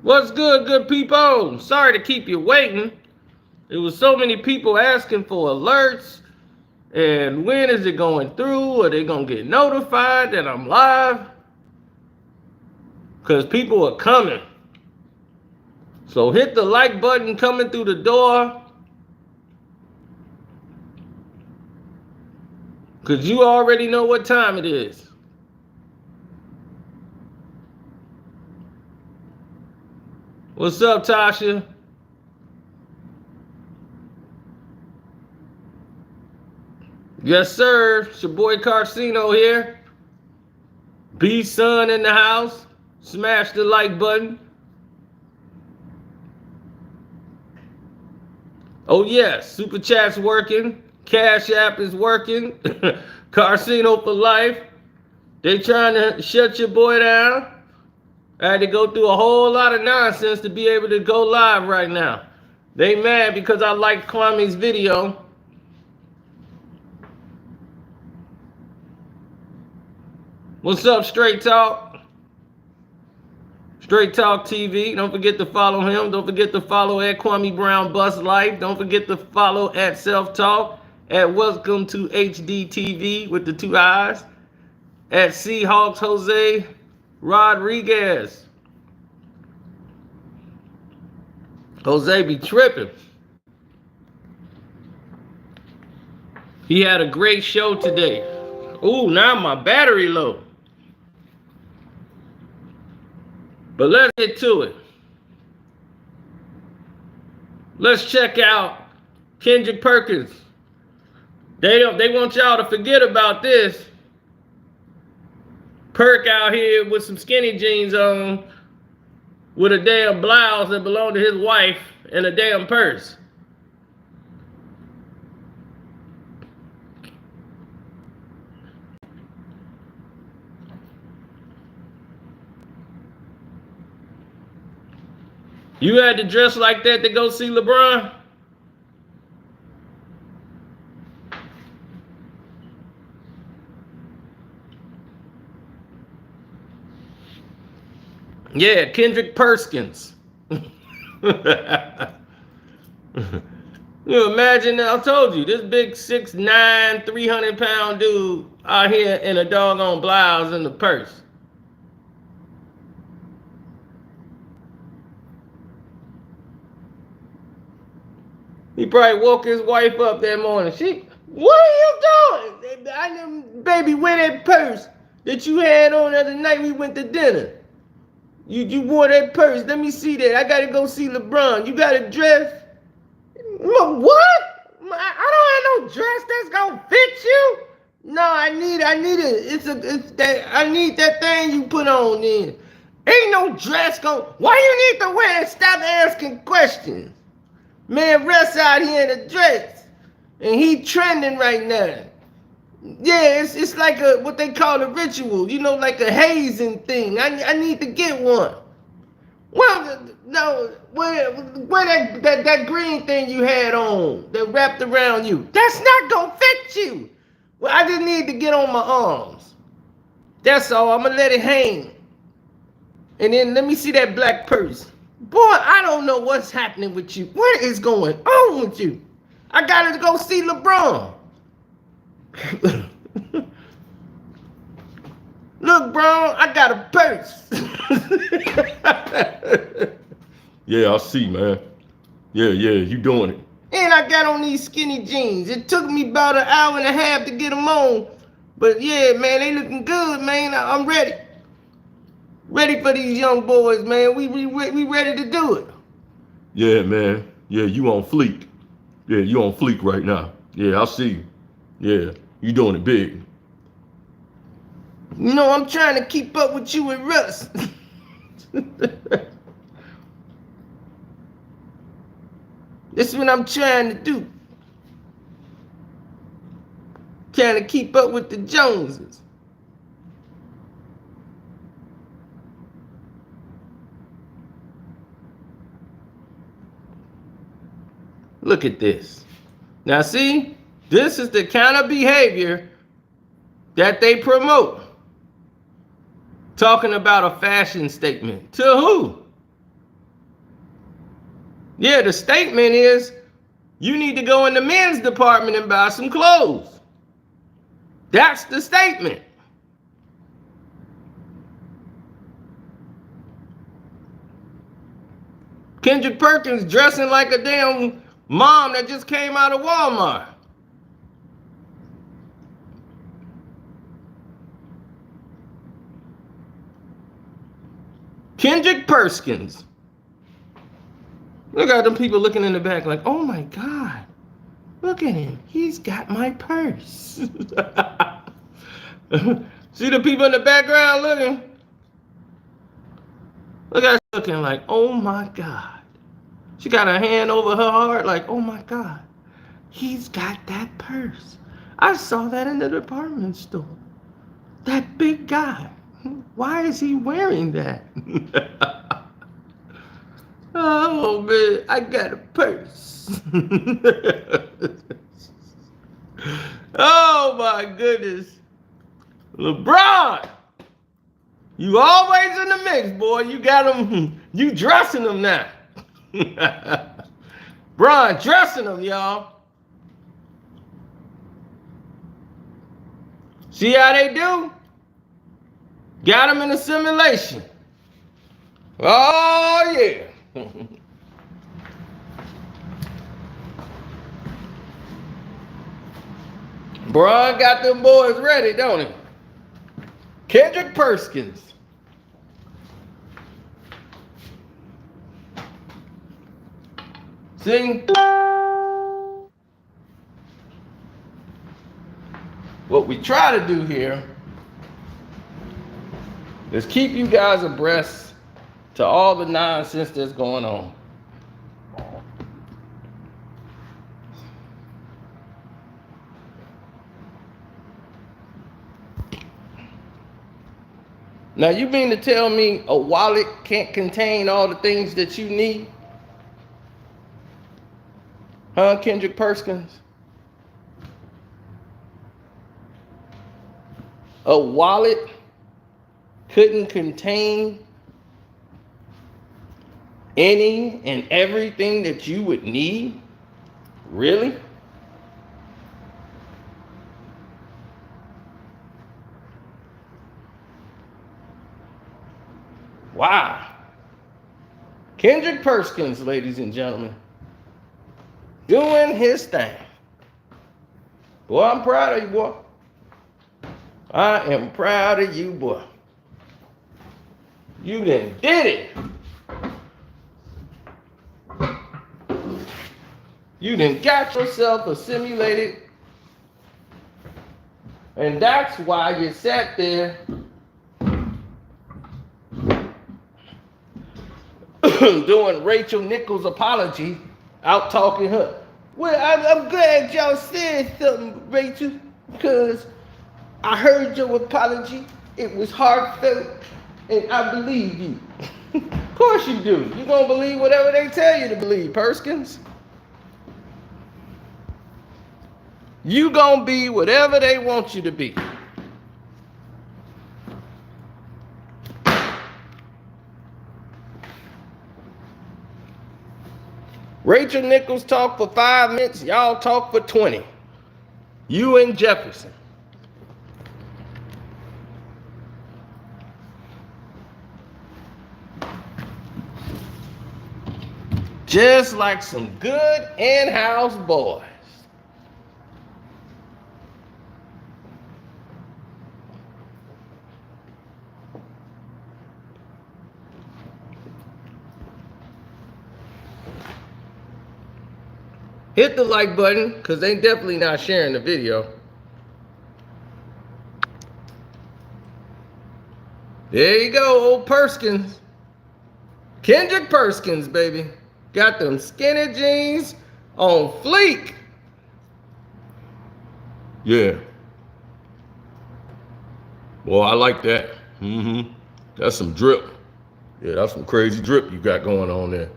What's good, good people? Sorry to keep you waiting. There was so many people asking for alerts. And when is it going through? Are they going to get notified that I'm live? Because people are coming. So hit the like button coming through the door. Because you already know what time it is. What's up, Tasha? Yes, sir. It's your boy Carcino here. B-Son in the house. Smash the like button. Oh, yes. Super Chat's working. Cash App is working. Carcino for life. They trying to shut your boy down. I had to go through a whole lot of nonsense to be able to go live right now. They mad because I liked Kwame's video. What's up, Straight Talk? Straight Talk TV. Don't forget to follow him. Don't forget to follow at Kwame Brown Bus Life. Don't forget to follow at Self Talk. At Welcome to HD TV with the 2 eyes. At Seahawks Jose Rodriguez. Jose be tripping. He had a great show today. Ooh, now my battery low. But let's get to it. Let's check out Kendrick Perkins. They want y'all to forget about this. Perk out here with some skinny jeans on, with a damn blouse that belonged to his wife and a damn purse. You had to dress like that to go see LeBron? Yeah, Kendrick Perkins. You imagine, I told you, this big 6'9", 300-pound dude out here in a doggone blouse and a purse. He probably woke his wife up that morning. What are you doing? Baby, wear that purse that you had on the other night we went to dinner. You wore that purse. Let me see that. I gotta go see LeBron. You got a dress? What? I don't have no dress that's gonna fit you. No, I need it. I need that thing you put on then. Ain't no dress going. Why you need to wear it? Stop asking questions. Man, Russ out here in a dress, and he trending right now. Yeah, it's like what they call a ritual, like a hazing thing. I need to get one. Well, no, where that green thing you had on that wrapped around you, that's not gonna fit you. Well, I just need to get on my arms. That's all. I'm gonna let it hang. And then let me see that black purse. Boy, I don't know what's happening with you. What is going on with you? I gotta go see LeBron. Look, bro, I got a purse. Yeah, I see, man. Yeah, you doing it. And I got on these skinny jeans. It took me about an hour and a half to get them on. But yeah, man, they looking good, man. I'm ready. Ready for these young boys, man. We ready to do it. Yeah, man. Yeah, you on fleek. Yeah, you on fleek right now. Yeah, I see you. Yeah, you doing it big. I'm trying to keep up with you and Russ. This is what I'm trying to do. Trying to keep up with the Joneses. Look at this. Now see, this is the kind of behavior that they promote. Talking about a fashion statement. To who? Yeah, the statement is you need to go in the men's department and buy some clothes. That's the statement. Kendrick Perkins dressing like a damn mom that just came out of Walmart. Kendrick Perkins. Look at them people looking in the back like, oh my God, look at him. He's got my purse. See the people in the background looking? Look at her looking like, oh my God. She got her hand over her heart like, oh my God, he's got that purse. I saw that in the department store. That big guy. Why is he wearing that? Oh man, I got a purse. Oh my goodness. LeBron, you always in the mix, boy. You got him, you dressing them now. Bron dressing them, y'all. See how they do? Got them in assimilation. Oh yeah. Bron got them boys ready, don't he? Kendrick Perkins. See? What we try to do here is keep you guys abreast to all the nonsense that's going on. Now, you mean to tell me a wallet can't contain all the things that you need? Huh, Kendrick Perkins? A wallet couldn't contain any and everything that you would need? Really? Wow. Kendrick Perkins, ladies and gentlemen, doing his thing. Boy, I'm proud of you, boy. I am proud of you, boy. You done did it. You done got yourself assimilated. And that's why you sat there doing Rachel Nichols' apology, out talking her. Well, I'm glad y'all said something, Rachel, because I heard your apology. It was heartfelt, and I believe you. Of course you do. You're going to believe whatever they tell you to believe, Perkins. You going to be whatever they want you to be. Rachel Nichols talked for 5 minutes. Y'all talk for 20. You and Jefferson. Just like some good in-house boys. Hit the like button, because they definitely not sharing the video. There you go, old Perkins. Kendrick Perkins, baby. Got them skinny jeans on fleek. Yeah. Well, I like that. That's some drip. Yeah, that's some crazy drip you got going on there.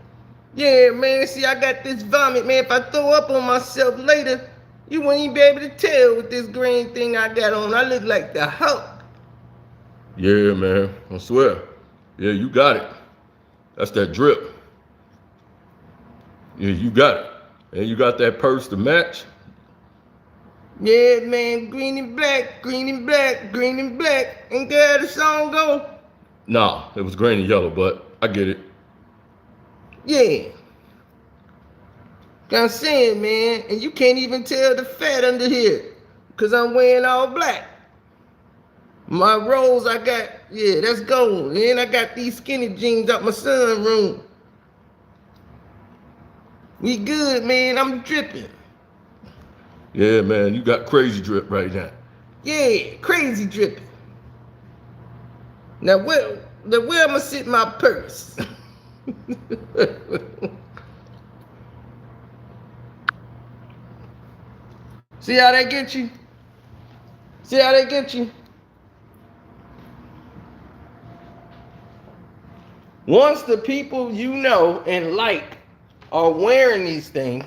Yeah, man, see, I got this vomit, man. If I throw up on myself later, you won't even be able to tell with this green thing I got on. I look like the Hulk. Yeah, man, I swear. Yeah, you got it. That's that drip. Yeah, you got it. And you got that purse to match? Yeah, man, green and black, green and black, green and black. Ain't that how the song go? Nah, it was green and yellow, but I get it. Yeah. I'm saying, man, and you can't even tell the fat under here, because I'm wearing all black. My rolls I got, yeah, that's gold. And I got these skinny jeans out my sunroom. We good, man. I'm dripping. Yeah, man, you got crazy drip right now. Yeah, crazy dripping. Now where I'ma sit my purse? See how they get you? See how they get you? Once the people you know and like are wearing these things,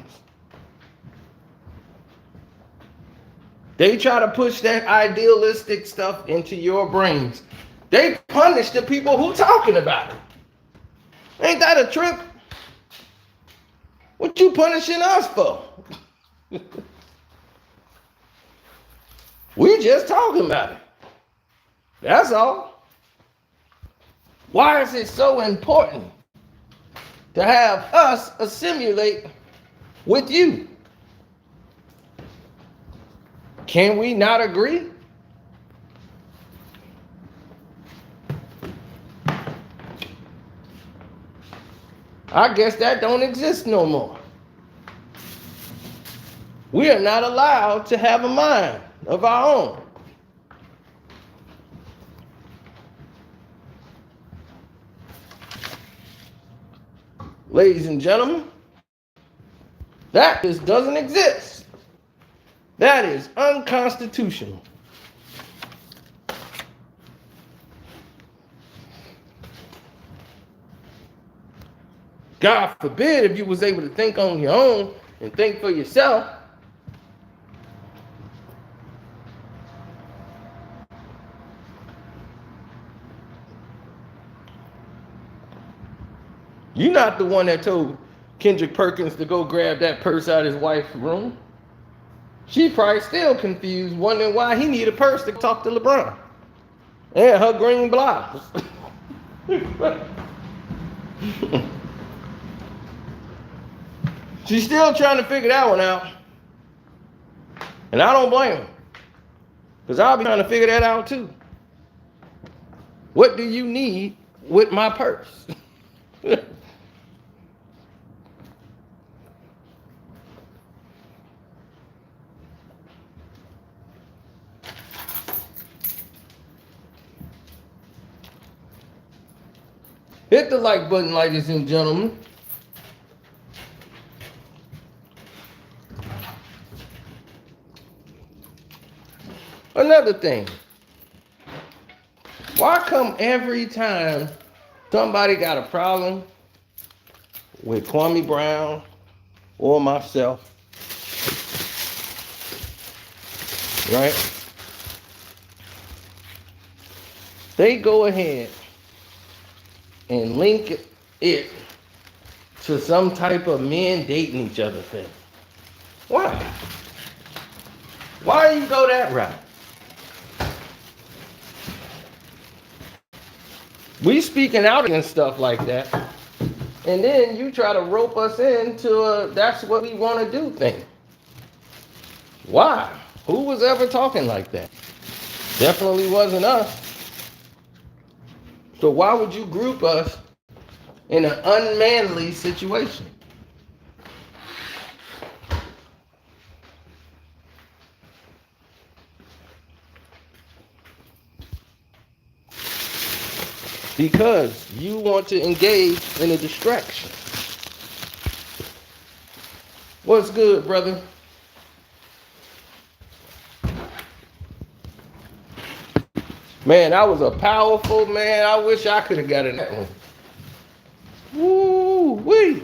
they try to push that idealistic stuff into your brains. They punish the people who talking about it. Ain't that a trip? What you punishing us for? We just talking about it. That's all. Why is it so important to have us assimilate with you? Can we not agree? I guess that don't exist no more. We are not allowed to have a mind of our own. Ladies and gentlemen, that just doesn't exist. That is unconstitutional. God forbid if you was able to think on your own and think for yourself. You're not the one that told Kendrick Perkins to go grab that purse out of his wife's room. She probably still confused, wondering why he need a purse to talk to LeBron. And her green blouse. She's still trying to figure that one out. And I don't blame her. Because I'll be trying to figure that out too. What do you need with my purse? Hit the like button, ladies and gentlemen. Another thing. Why come every time somebody got a problem with Kwame Brown or myself, right? They go ahead and link it to some type of men dating each other thing. Why? Why do you go that route? We speaking out against stuff like that, and then you try to rope us into a that's what we want to do thing. Why? Who was ever talking like that? Definitely wasn't us. So why would you group us in an unmanly situation? Because you want to engage in a distraction. What's good, brother? Man, that was a powerful man. I wish I could have got in that one. Woo-wee.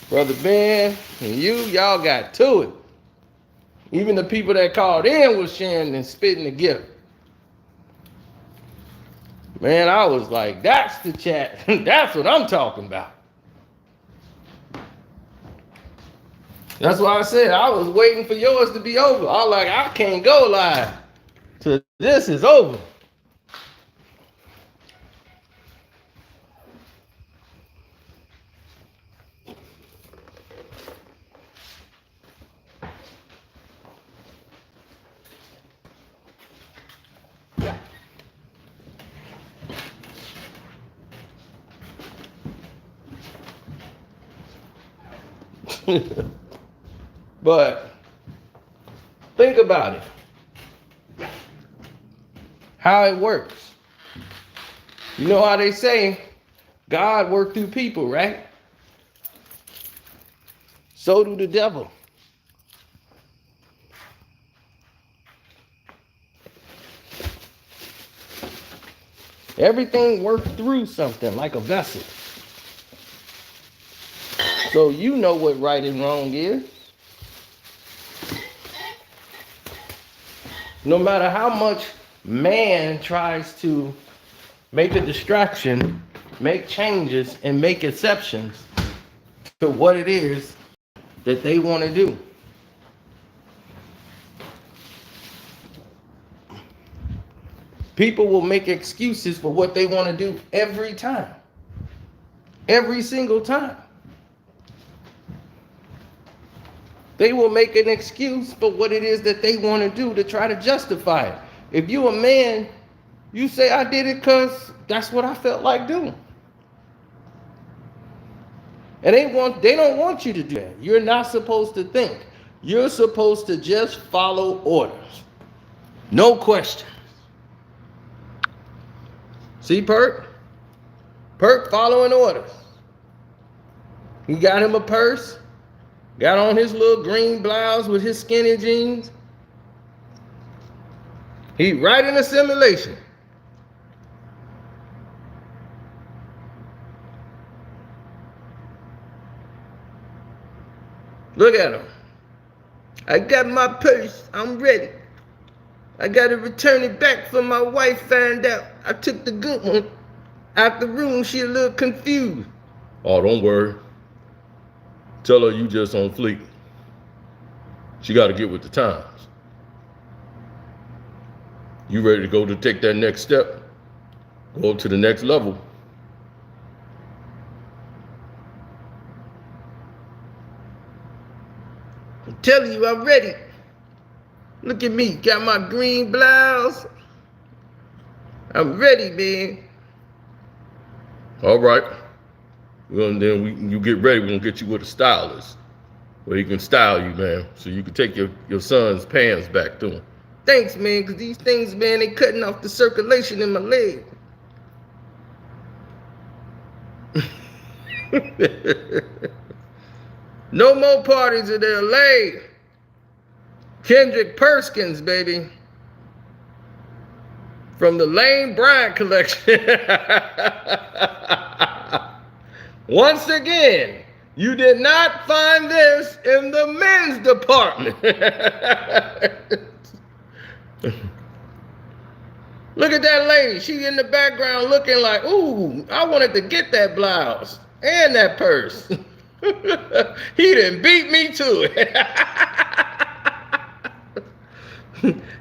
Brother Ben and y'all got to it. Even the people that called in was sharing and spitting the gift. Man, I was like, that's the chat. That's what I'm talking about. That's why I said I was waiting for yours to be over. I was like, I can't go live till this is over. But think about it. How it works. You know how they say God worked through people, right? So do the devil. Everything works through something like a vessel. So you know what right and wrong is. No matter how much man tries to make a distraction, make changes, and make exceptions to what it is that they want to do. People will make excuses for what they want to do every time. Every single time. They will make an excuse for what it is that they want to do to try to justify it. If you a man, you say, I did it because that's what I felt like doing. And they don't want you to do that. You're not supposed to think. You're supposed to just follow orders. No questions. See Perk? Perk following orders. He got him a purse. Got on his little green blouse with his skinny jeans. He right in assimilation. Look at him. I got my purse. I'm ready. I got to return it back for my wife found out I took the good one out the room. She a little confused. Oh, don't worry. Tell her you just on fleek. She got to get with the times. You ready to go to take that next step? Go up to the next level. I'm telling you, I'm ready. Look at me, got my green blouse. I'm ready, man. All right. You get ready, we're going to get you with a stylist where he can style you, man, so you can take your son's pants back to him. Thanks, man, because these things, man, they cutting off the circulation in my leg. No more parties in LA. Kendrick Perkins, baby. From the Lane Bryant collection. Once again, you did not find this in the men's department. Look at that lady. She in the background looking like, ooh, I wanted to get that blouse and that purse. He done beat me to it.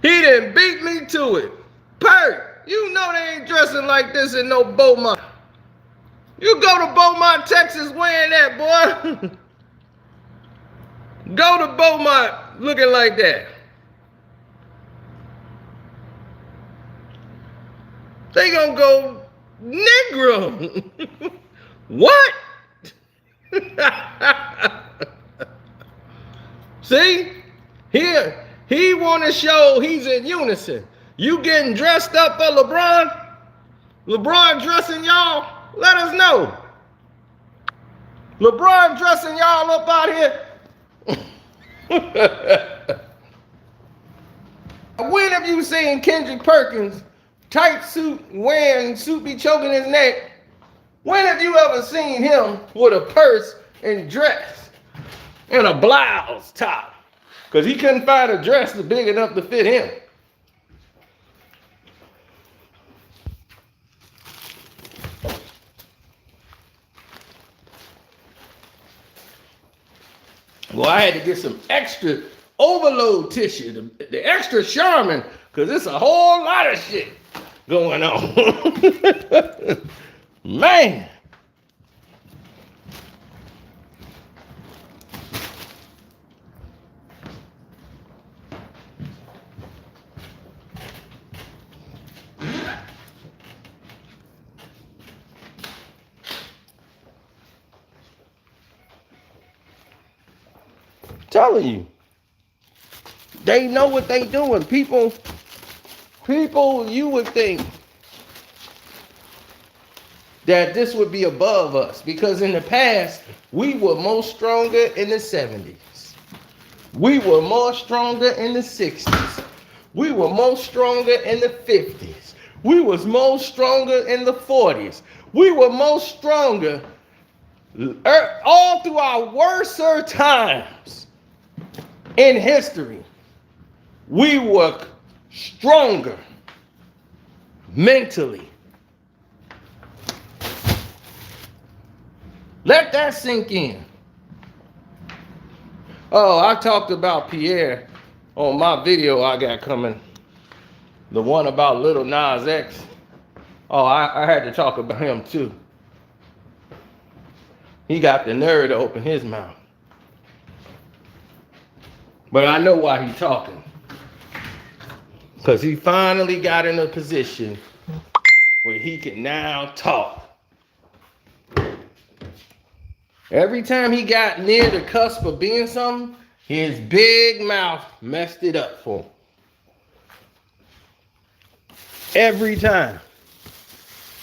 He done beat me to it. Perk, you know they ain't dressing like this in no Beaumont. You go to Beaumont, Texas wearing that, boy. Go to Beaumont looking like that. They gonna go Negro. What? See? Here, he want to show he's in unison. You getting dressed up for LeBron? LeBron dressing y'all? Let us know. LeBron dressing y'all up out here? When have you seen Kendrick Perkins, tight suit, wearing suit be choking his neck? When have you ever seen him with a purse and dress and a blouse top? Because he couldn't find a dress that's big enough to fit him. Well, I had to get some extra overload tissue, the extra Charmin, because it's a whole lot of shit going on. Man. Telling you, they know what they doing. People, you would think that this would be above us because in the past we were more stronger in the 70s. We were more stronger in the 60s. We were more stronger in the 50s. We was more stronger in the 40s. We were more stronger all through our worser times. In history, we were stronger mentally. Let that sink in. Oh, I talked about Pierre on my video I got coming. The one about little Nas X. Oh, I had to talk about him too. He got the nerve to open his mouth. But I know why he's talking. Because he finally got in a position where he can now talk. Every time he got near the cusp of being something, his big mouth messed it up for him. Every time.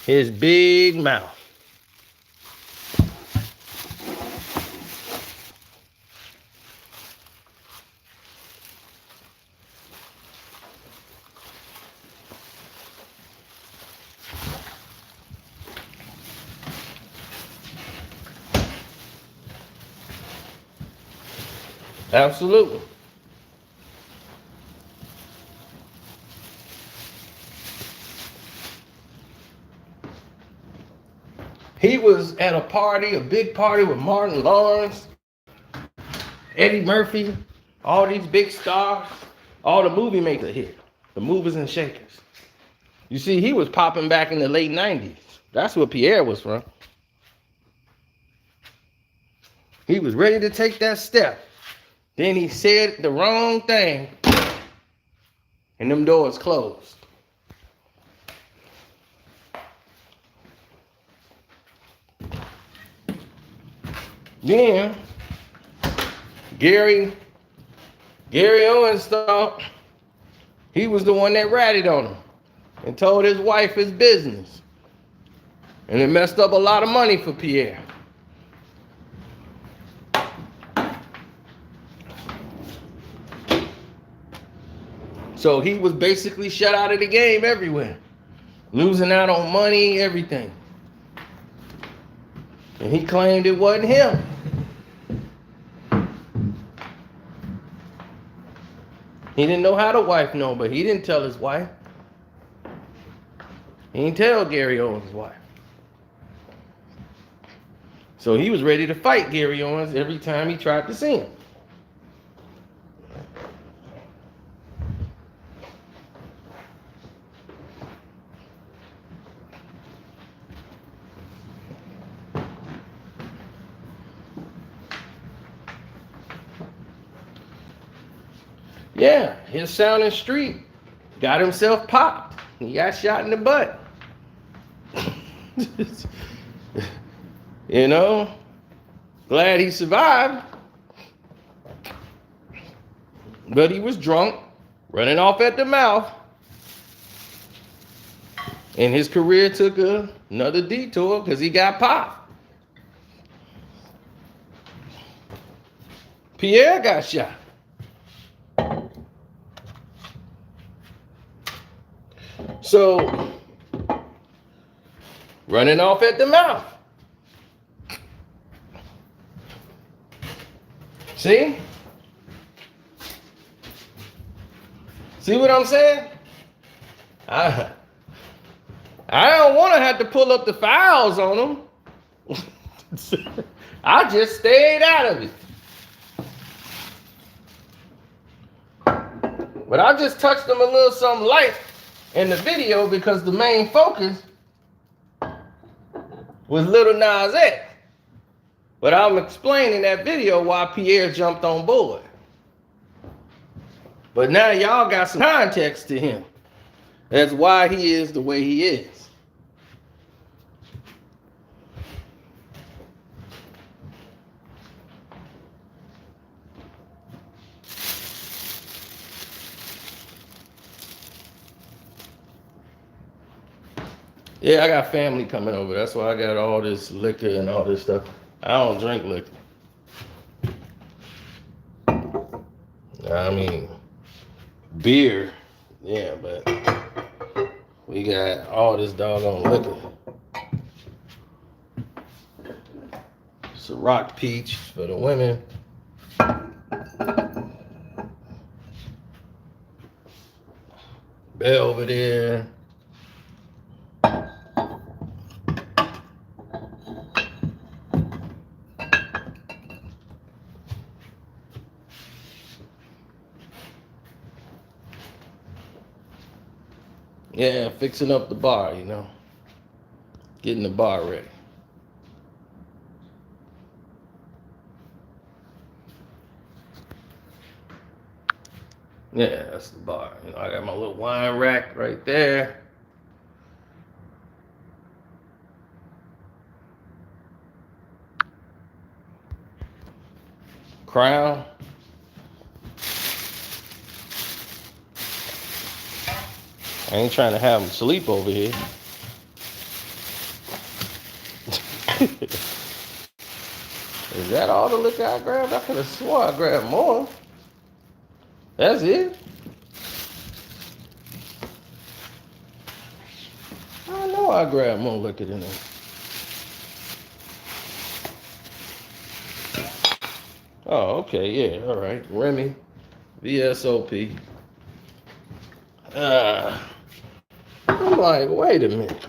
His big mouth. Absolutely. He was at a party, a big party with Martin Lawrence, Eddie Murphy, all these big stars, all the movie makers here, the movers and shakers. You see, he was popping back in the late 90s. That's where Pierre was from. He was ready to take that step. Then he said the wrong thing, and them doors closed. Then Gary Owens thought he was the one that ratted on him and told his wife his business. And it messed up a lot of money for Pierre. So he was basically shut out of the game everywhere. Losing out on money, everything. And he claimed it wasn't him. He didn't know how the wife know, but he didn't tell his wife. He didn't tell Gary Owens' wife. So he was ready to fight Gary Owens every time he tried to see him. Yeah, his Sounding Street got himself popped. He got shot in the butt. You know, glad he survived. But he was drunk, running off at the mouth. And his career took another detour because he got popped. Pierre got shot. So, running off at the mouth. See? See what I'm saying? I don't want to have to pull up the files on them. I just stayed out of it. But I just touched them a little something light in the video because the main focus was Little Nas X. But I'm explaining that video why Pierre jumped on board. But now y'all got some context to him. That's why he is the way he is. Yeah, I got family coming over. That's why I got all this liquor and all this stuff. I don't drink liquor. I mean, beer, yeah, but we got all this doggone liquor. It's a rock peach for the women. Belvedere. Yeah, fixing up the bar, you know. Getting the bar ready. Yeah, that's the bar. You know, I got my little wine rack right there. Crown. I ain't trying to have them sleep over here. Is that all the liquor I grabbed? I could have swore I grabbed more. That's it? I know I grabbed more liquor than that. Oh, okay, yeah, all right. Remy, VSOP. I'm like, wait a minute.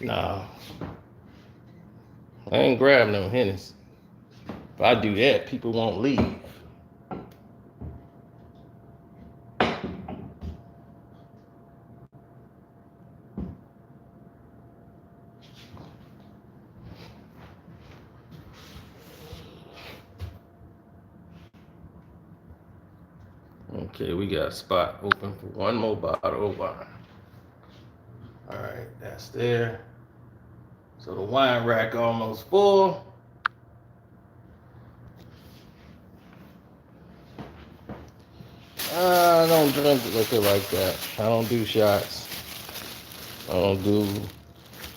Nah, I ain't grabbing no Hennis. If I do that, people won't leave. Okay, we got a spot open for one more bottle of wine. All right, that's there. So the wine rack almost full. I don't drink liquor like that. I don't do shots. I don't do.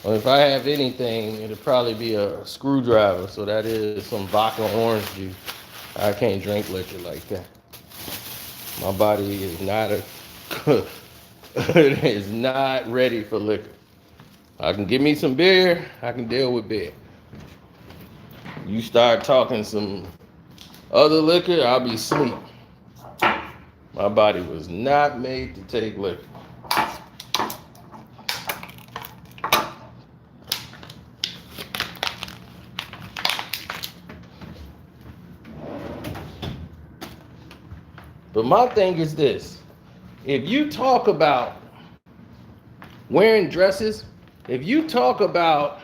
Well, if I have anything, it'll probably be a screwdriver. So that is some vodka orange juice. I can't drink liquor like that. My body is not it is not ready for liquor. I can give me some beer. I can deal with beer. You start talking some other liquor, I'll be asleep. My body was not made to take liquor. But my thing is this. If you talk about wearing dresses, if you talk about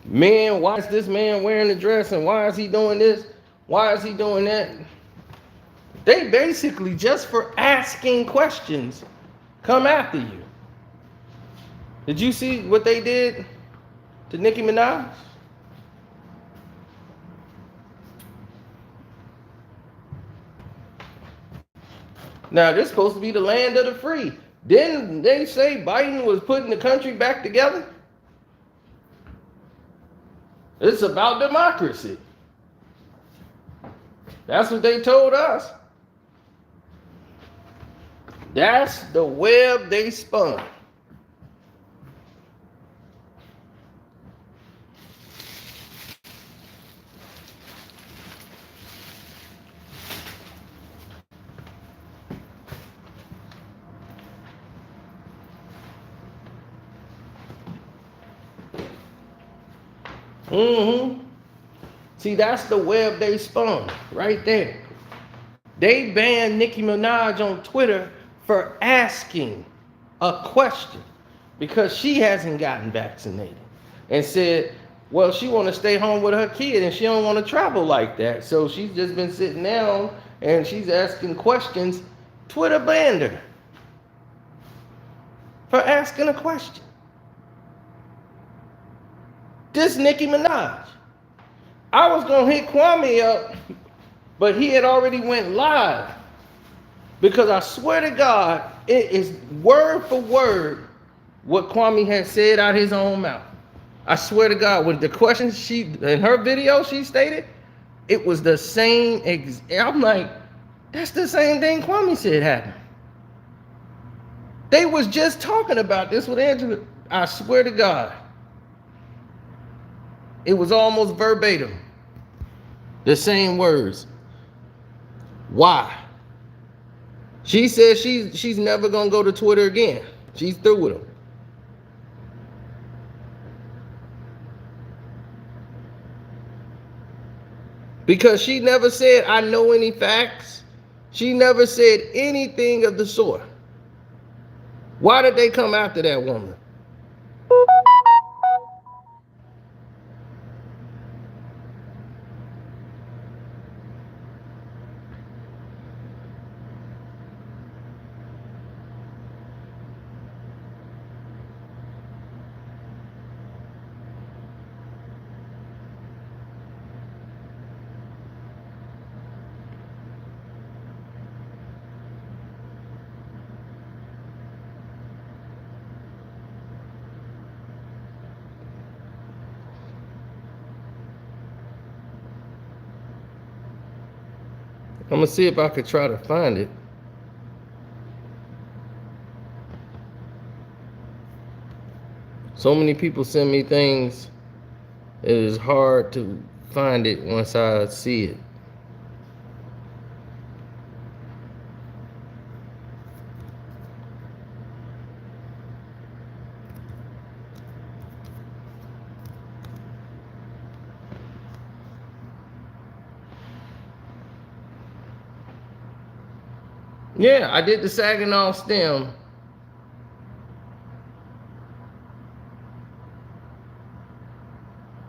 men, why is this man wearing a dress and why is he doing this? Why is he doing that? They basically, just for asking questions, come after you. Did you see what they did to Nicki Minaj? Now, this is supposed to be the land of the free. Didn't they say Biden was putting the country back together? It's about democracy. That's what they told us. That's the web they spun. Mm-hmm. See, that's the web they spun right there. They banned Nicki Minaj on Twitter for asking a question because she hasn't gotten vaccinated and said, well, she want to stay home with her kid and she don't want to travel like that. So she's just been sitting down and she's asking questions. Twitter banned her for asking a question. This Nicki Minaj. I was going to hit Kwame up, but he had already went live. Because I swear to God, it is word for word what Kwame had said out his own mouth. I swear to God, when the questions she, in her video she stated, it was the same, I'm like, that's the same thing Kwame said happened. They was just talking about this with Angela. I swear to God. It was almost verbatim. The same words. Why? She says she's never gonna go to Twitter again. She's through with him. Because she never said, I know any facts. She never said anything of the sort. Why did they come after that woman? I'm gonna see if I could try to find it. So many people send me things, it is hard to find it once I see it. Yeah, I did the Saginaw stem.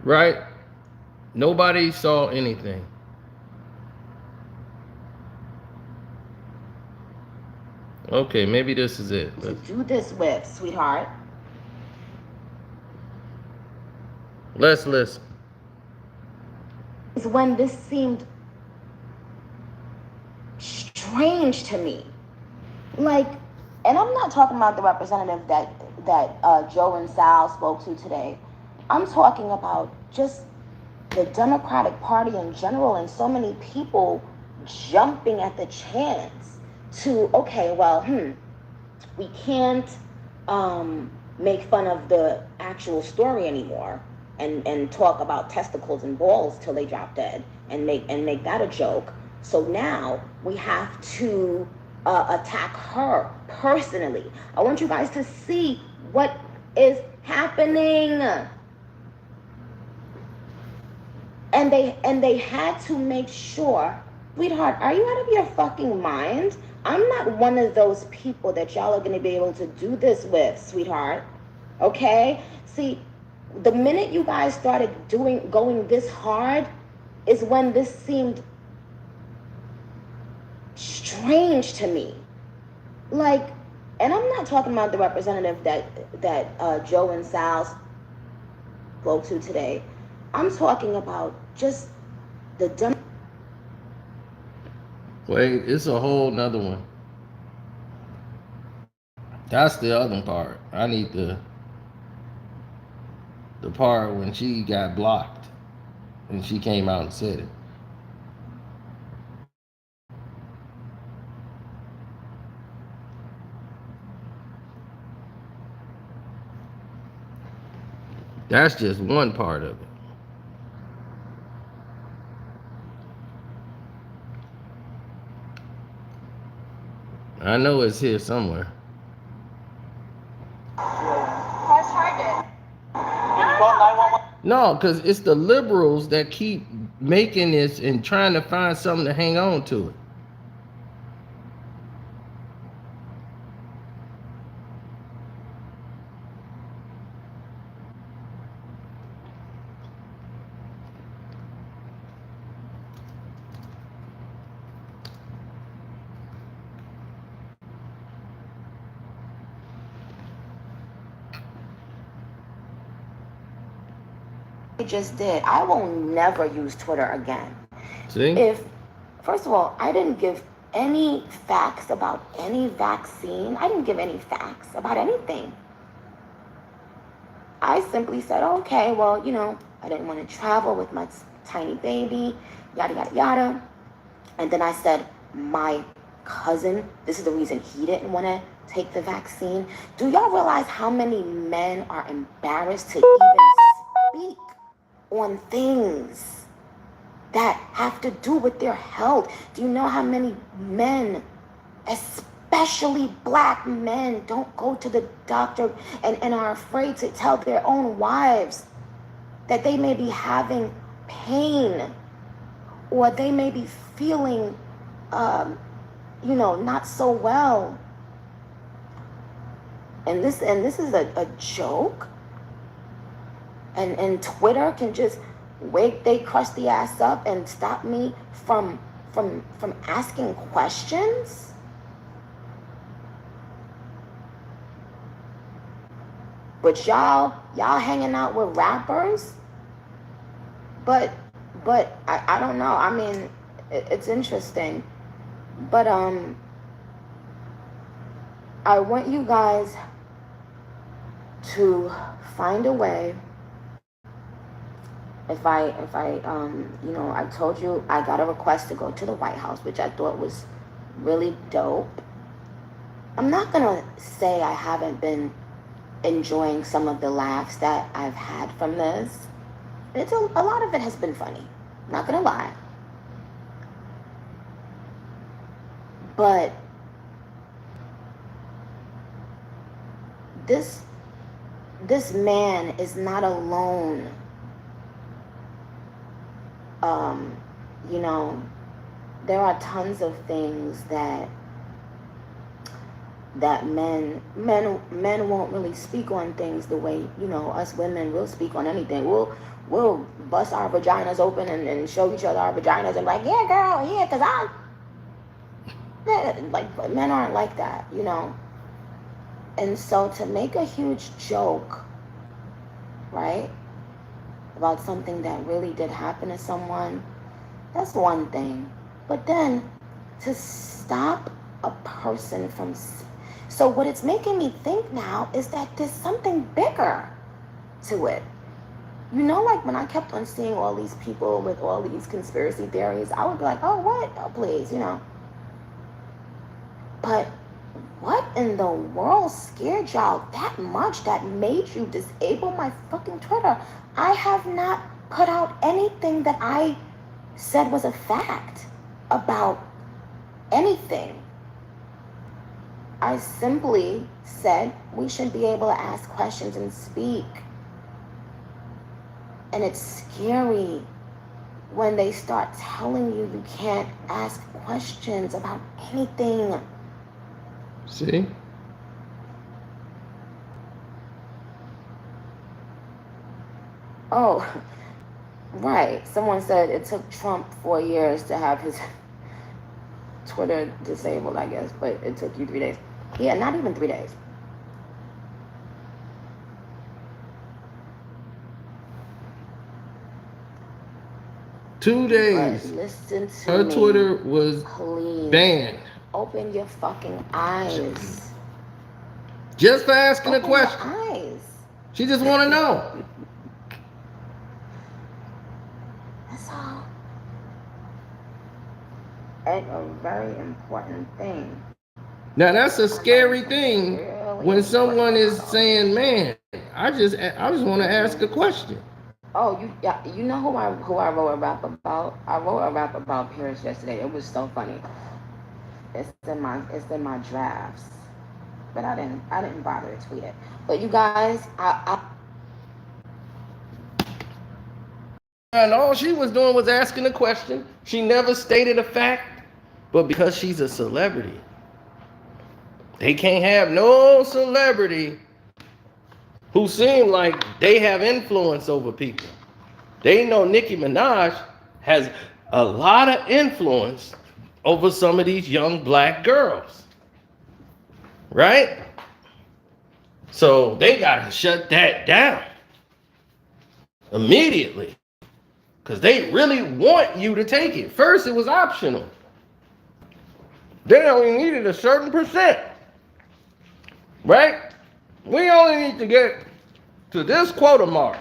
Right? Nobody saw anything. Okay, maybe this is it. To do this with, sweetheart. Let's listen. Is when this seemed strange to me. Like, and I'm not talking about the representative that Joe and Sal spoke to today. I'm talking about just the Democratic Party in general and so many people jumping at the chance to, okay, well, we can't make fun of the actual story anymore and talk about testicles and balls till they drop dead and make that a joke. So now we have to attack her personally. I want you guys to see what is happening. And they had to make sure, sweetheart, are you out of your fucking mind? I'm not one of those people that y'all are going to be able to do this with, sweetheart. Okay? See, the minute you guys started going this hard is when this seemed strange to me. Like, and I'm not talking about the representative that Joe and Sal spoke to today. I'm talking about just the Wait, it's a whole nother one. That's the other part. I need the part when she got blocked and she came out and said it. That's just one part of it. I know it's here somewhere. Press target. You call 911. No, because it's the liberals that keep making this and trying to find something to hang on to it. Just did. I will never use Twitter again. See? If, first of all, I didn't give any facts about any vaccine. I didn't give any facts about anything. I simply said, okay, well, you know, I didn't want to travel with my tiny baby, yada, yada, yada. And then I said, my cousin, this is the reason he didn't want to take the vaccine. Do y'all realize how many men are embarrassed to even speak on things that have to do with their health? Do you know how many men, especially black men, don't go to the doctor and are afraid to tell their own wives that they may be having pain or they may be feeling, you know, not so well? And this is a joke? And Twitter can just wake they crusty ass up and stop me from asking questions? But y'all hanging out with rappers? But I don't know. I mean, it's interesting. But I want you guys to find a way. If I you know, I told you I got a request to go to the White House, which I thought was really dope. I'm not gonna say I haven't been enjoying some of the laughs that I've had from this. It's a lot of it has been funny, not gonna lie. But this man is not alone. You know, there are tons of things that men won't really speak on things the way, you know, us women will speak on anything. We'll bust our vaginas open and show each other our vaginas and like, yeah, girl, yeah, because like, men aren't like that, you know. And so to make a huge joke, right, about something that really did happen to someone, that's one thing. But then to stop a person from... So what it's making me think now is that there's something bigger to it. You know, like when I kept on seeing all these people with all these conspiracy theories, I would be like, oh, what? Oh, please, you know. But what in the world scared y'all that much that made you disable my fucking Twitter? I have not put out anything that I said was a fact about anything. I simply said we should be able to ask questions and speak. And it's scary when they start telling you can't ask questions about anything. See? Oh, right. Someone said it took Trump 4 years to have his Twitter disabled, I guess, but it took you 3 days. Yeah, not even 3 days. Two days. But listen to her me. Twitter was Please. banned. Open your fucking eyes. Just for asking Open a question. Your eyes. She just want to know. That's all. And a very important thing. Now that's a scary thing when someone is saying, "Man, I just want to ask a question." Oh, you know who I wrote a rap about? I wrote a rap about Pierre yesterday. It was so funny. It's in my drafts, but I didn't bother to tweet it. But you guys, And all she was doing was asking a question. She never stated a fact. But because she's a celebrity, they can't have no celebrity who seem like they have influence over people. They know Nicki Minaj has a lot of influence over some of these young black girls. Right? So they got to shut that down immediately. Because they really want you to take it. First, it was optional. They only needed a certain percent. Right? We only need to get to this quota mark.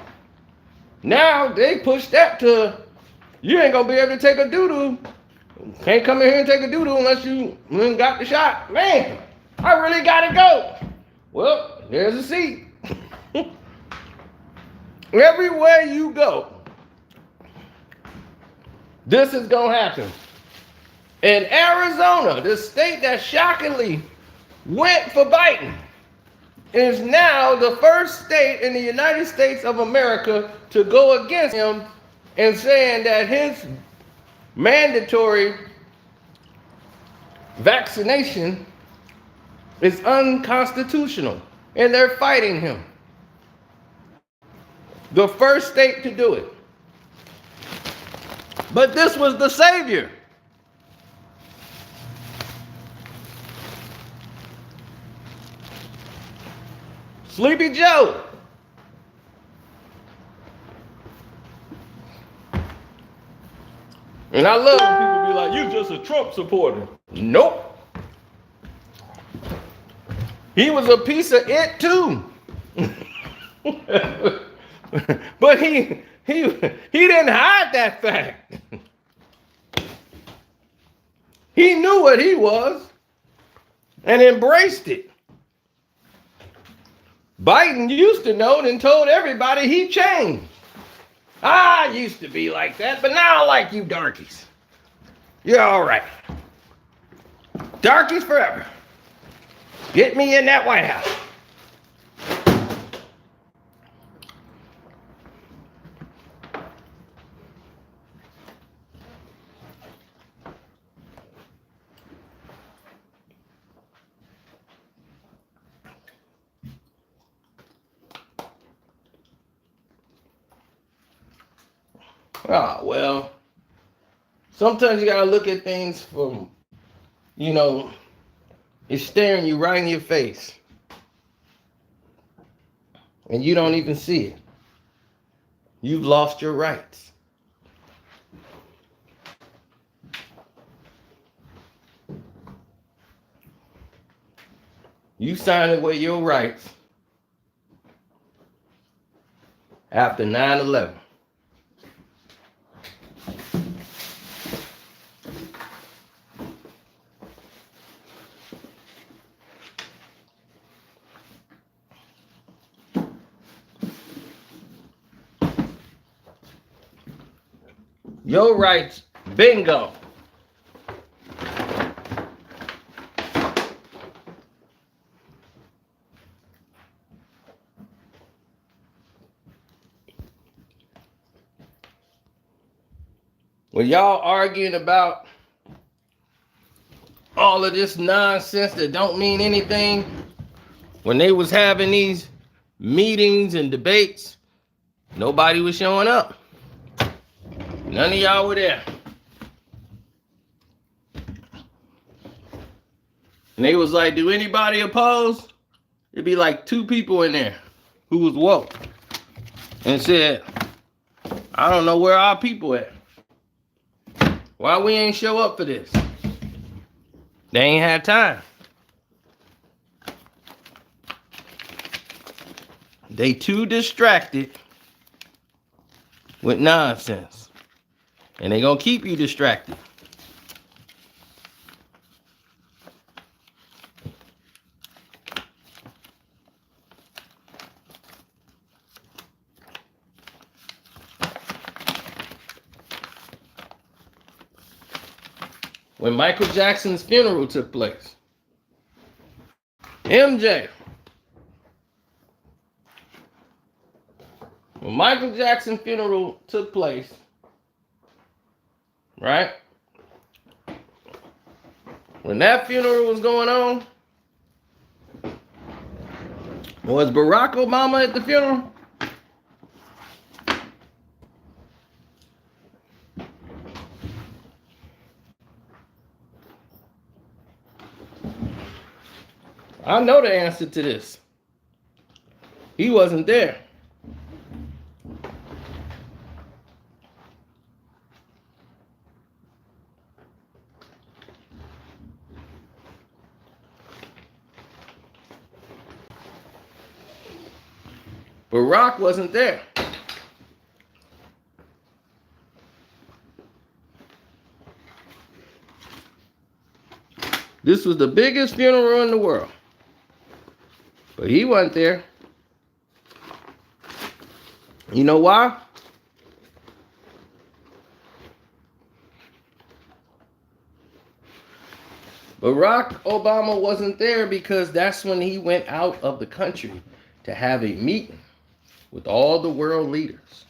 Now they push that to, you ain't gonna be able to take a doo-doo. Can't come in here and take a doo-doo unless you got the shot. Man, I really gotta go. Well, there's a seat. Everywhere you go, this is gonna happen. In Arizona, the state that shockingly went for Biden, is now the first state in the United States of America to go against him and saying that his mandatory vaccination is unconstitutional, and they're fighting him. The first state to do it. But this was the savior. Sleepy Joe. And I love when people be like, you just a Trump supporter. Nope. He was a piece of it too. But he didn't hide that fact. He knew what he was and embraced it. Biden used to know and told everybody he changed. I used to be like that, but now I like you darkies. You're all right. Darkies forever. Get me in that White House. Ah, well, sometimes you gotta look at things from, it's staring you right in your face. And you don't even see it. You've lost your rights. You signed away your rights after 9/11. Your rights, bingo. When y'all arguing about all of this nonsense that don't mean anything, when they was having these meetings and debates, nobody was showing up. None of y'all were there. And they was like, do anybody oppose? It'd be like 2 people in there who was woke and said, I don't know where our people at. Why we ain't show up for this? They ain't had time. They too distracted with nonsense. And they gonna keep you distracted. When Michael Jackson's funeral took place, MJ When Michael Jackson's funeral took place, right? When that funeral was going on, was Barack Obama at the funeral? I know the answer to this. He wasn't there. Barack wasn't there. This was the biggest funeral in the world. But he wasn't there. You know why? Barack Obama wasn't there because that's when he went out of the country to have a meeting with all the world leaders.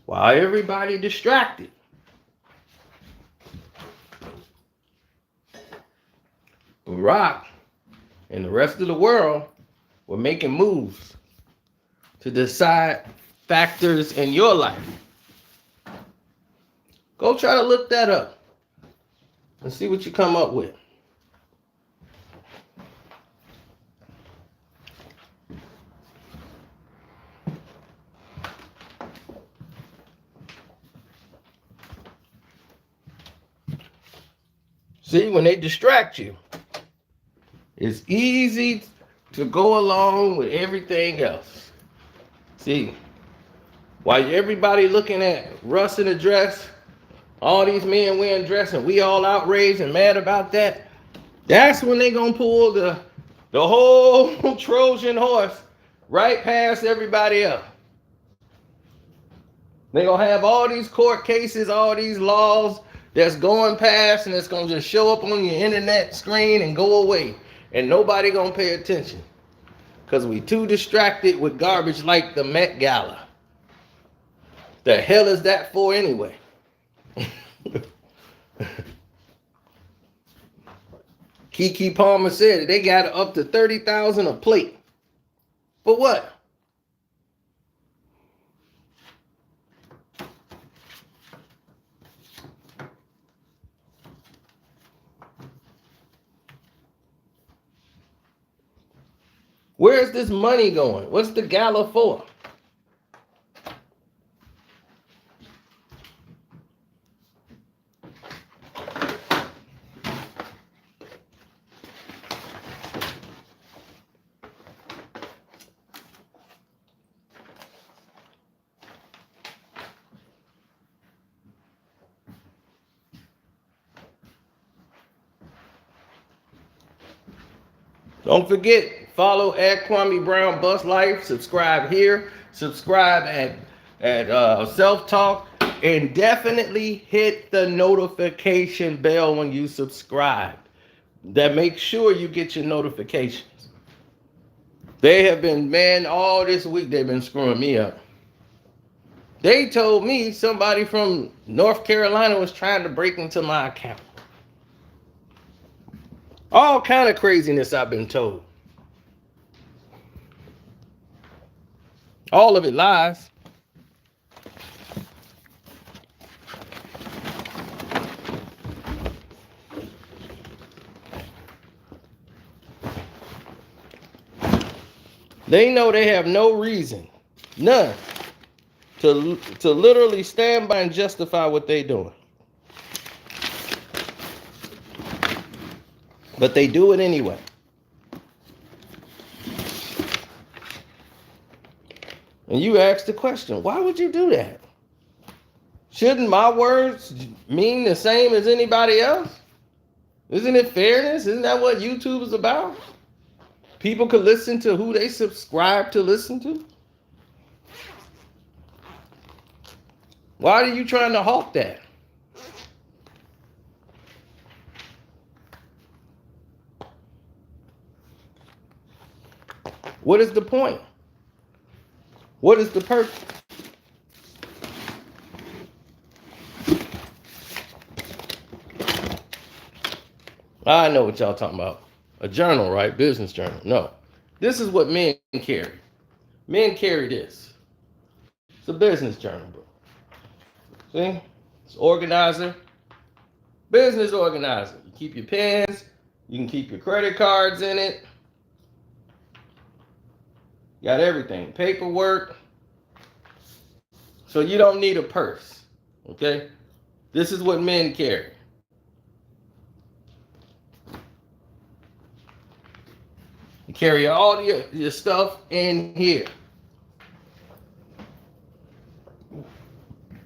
While everybody distracted, Barack and the rest of the world were making moves to decide factors in your life. Go try to look that up and see what you come up with. See, when they distract you, it's easy to go along with everything else. See, while everybody looking at Russ in a dress, all these men wearing dress, and we all outraged and mad about that, that's when they gonna pull the whole Trojan horse right past everybody else. They gonna have all these court cases, all these laws that's going past, and it's gonna just show up on your internet screen and go away, and nobody gonna pay attention because we too distracted with garbage like the Met Gala. The hell is that for anyway? Keke Palmer said they got up to $30,000 a plate. For what? Where's this money going? What's the gala for? Don't forget, follow at Kwame Brown Bus Life. Subscribe here. Subscribe at Self Talk, and definitely hit the notification bell when you subscribe. That makes sure you get your notifications. They have been, man, all this week they've been screwing me up. They told me somebody from North Carolina was trying to break into my account. All kind of craziness I've been told. All of it lies. They know they have no reason, none, to literally stand by and justify what they're doing. But they do it anyway. And you ask the question, why would you do that? Shouldn't my words mean the same as anybody else? Isn't it fairness? Isn't that what YouTube is about? People could listen to who they subscribe to listen to. Why are you trying to halt that? What is the point? What is the purpose? I know what y'all talking about. A journal, right? Business journal. No. This is what men carry. Men carry this. It's a business journal, bro. See? It's organizer. Business organizer. You keep your pens. You can keep your credit cards in it. Got everything. Paperwork. So you don't need a purse. Okay? This is what men carry. You carry all your stuff in here.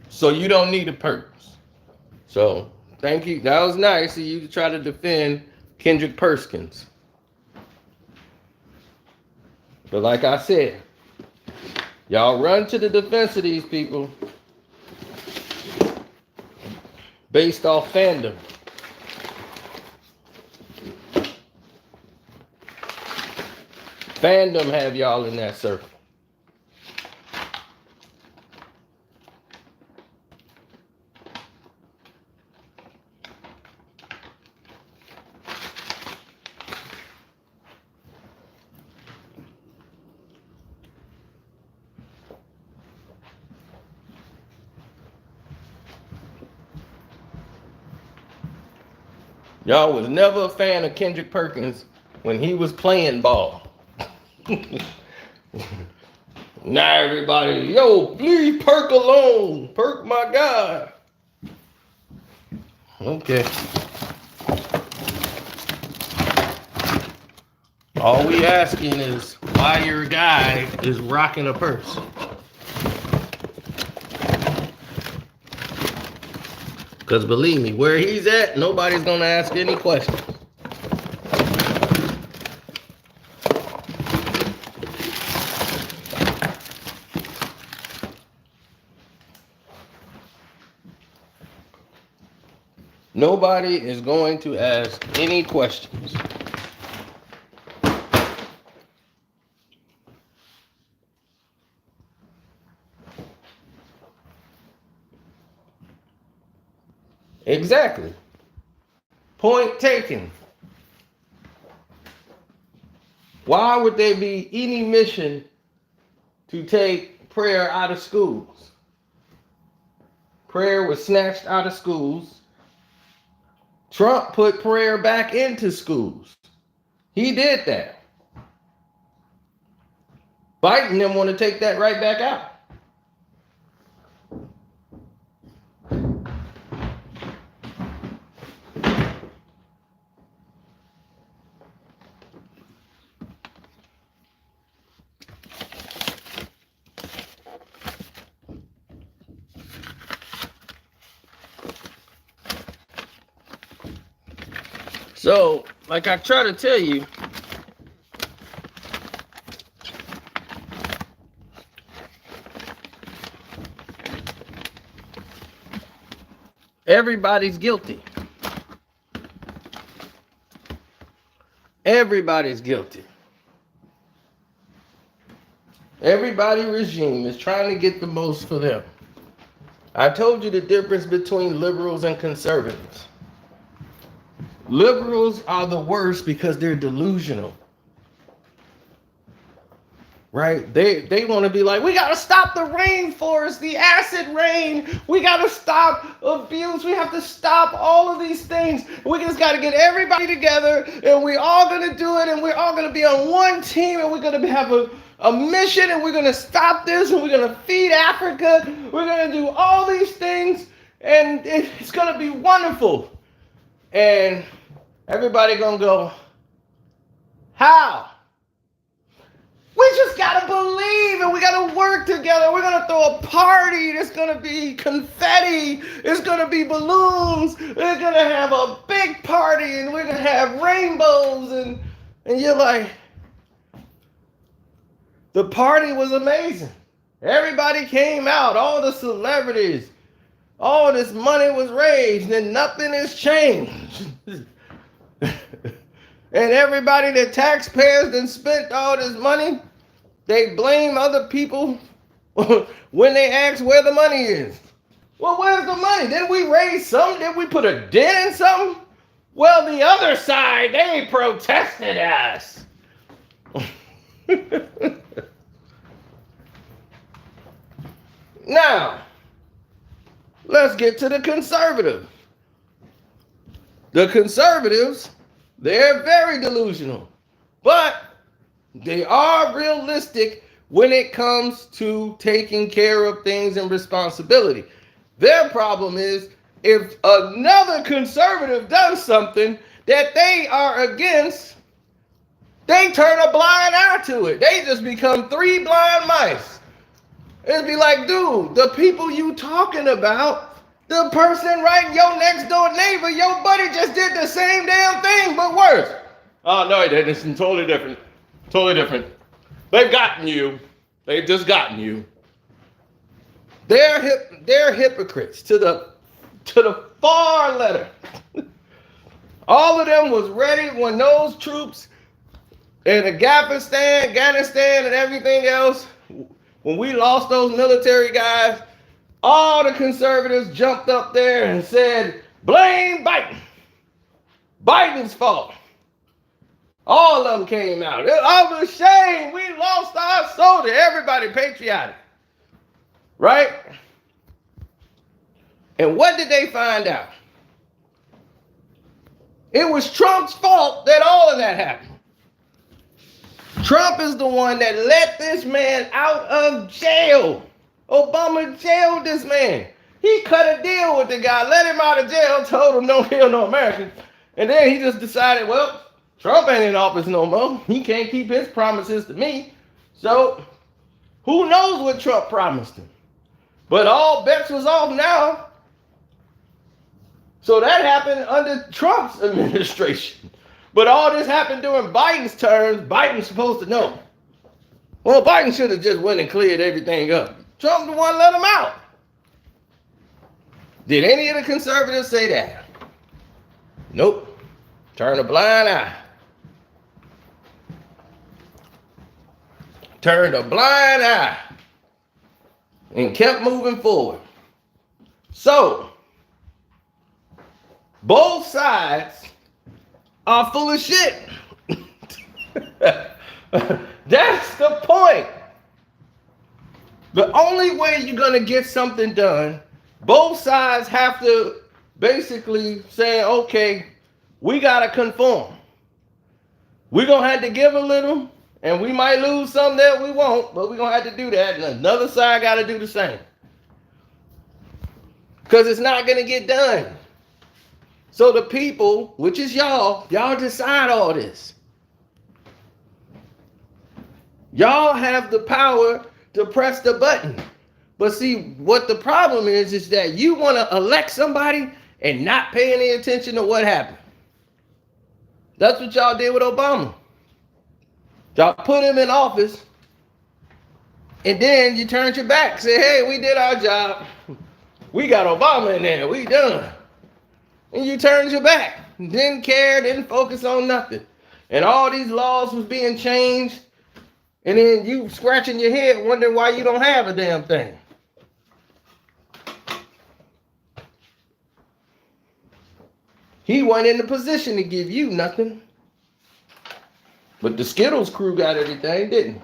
So you don't need a purse. So thank you. That was nice of you to try to defend Kendrick Perkins. But like I said, y'all run to the defense of these people based off fandom. Fandom have y'all in that circle. Y'all was never a fan of Kendrick Perkins when he was playing ball. Now everybody, yo, leave Perk alone. Perk, my guy. Okay. All we asking is why your guy is rocking a purse. Because believe me, where he's at, nobody's going to ask any questions. Nobody is going to ask any questions. Exactly. Point taken. Why would there be any mission to take prayer out of schools? Prayer was snatched out of schools. Trump put prayer back into schools. He did that. Biden didn't want to take that right back out. So, like I try to tell you, everybody's guilty. Everybody's guilty. Everybody regime is trying to get the most for them. I told you the difference between liberals and conservatives. Liberals are the worst because they're delusional. Right? They want to be like, we got to stop the rainforest, the acid rain. We got to stop abuse. We have to stop all of these things. We just got to get everybody together and we're all going to do it and we're all going to be on one team and we're going to have a mission and we're going to stop this and we're going to feed Africa. We're going to do all these things and it's going to be wonderful. And everybody going to go, how? We just got to believe and we got to work together. We're going to throw a party. There's going to be confetti. It's going to be balloons. We're going to have a big party and we're going to have rainbows. And you're like, the party was amazing. Everybody came out, all the celebrities. All this money was raised and nothing has changed. And everybody, the taxpayers that spent all this money, they blame other people when they ask where the money is. Well, where's the money? Did we raise something? Did we put a dent in something? Well, the other side, they protested us. Now, let's get to the conservative. The conservatives, they're very delusional, but they are realistic when it comes to taking care of things and responsibility. Their problem is if another conservative does something that they are against, they turn a blind eye to it. They just become three blind mice. It'd be like, dude, the people you talking about, the person right, your next door neighbor, your buddy just did the same damn thing, but worse. Oh, no, he didn't. It's totally different. Totally different. They've gotten you. They've just gotten you. They're hypocrites to the far letter. All of them was ready when those troops in Afganistan and everything else, when we lost those military guys, all the conservatives jumped up there and said, blame Biden. Biden's fault. All of them came out. Oh, the shame. We lost our soldier. Everybody patriotic. Right? And what did they find out? It was Trump's fault that all of that happened. Trump is the one that let this man out of jail. Obama jailed this man. He cut a deal with the guy, let him out of jail, told him no kill no Americans. And then he just decided, well, Trump ain't in office no more. He can't keep his promises to me. So who knows what Trump promised him? But all bets was off now. So that happened under Trump's administration. But all this happened during Biden's terms. Biden's supposed to know. Well, Biden should have just went and cleared everything up. Trump the one let him out. Did any of the conservatives say that? Nope. Turn a blind eye. Turned a blind eye. And kept moving forward. So, both sides are full of shit. That's the point. The only way you're going to get something done, both sides have to basically say, okay, we got to conform. We're going to have to give a little, and we might lose some that we won't, but we're going to have to do that, and another side got to do the same. Because it's not going to get done. So the people, which is y'all decide all this. Y'all have the power to press the button. But see, what the problem is that you want to elect somebody and not pay any attention to what happened. That's what y'all did with Obama. Y'all put him in office, and then you turned your back. Say, hey, we did our job. We got Obama in there. We done. And you turned your back. Didn't care, didn't focus on nothing. And all these laws was being changed. And then you scratching your head wondering why you don't have a damn thing. He wasn't in the position to give you nothing. But the Skittles crew got everything, didn't he?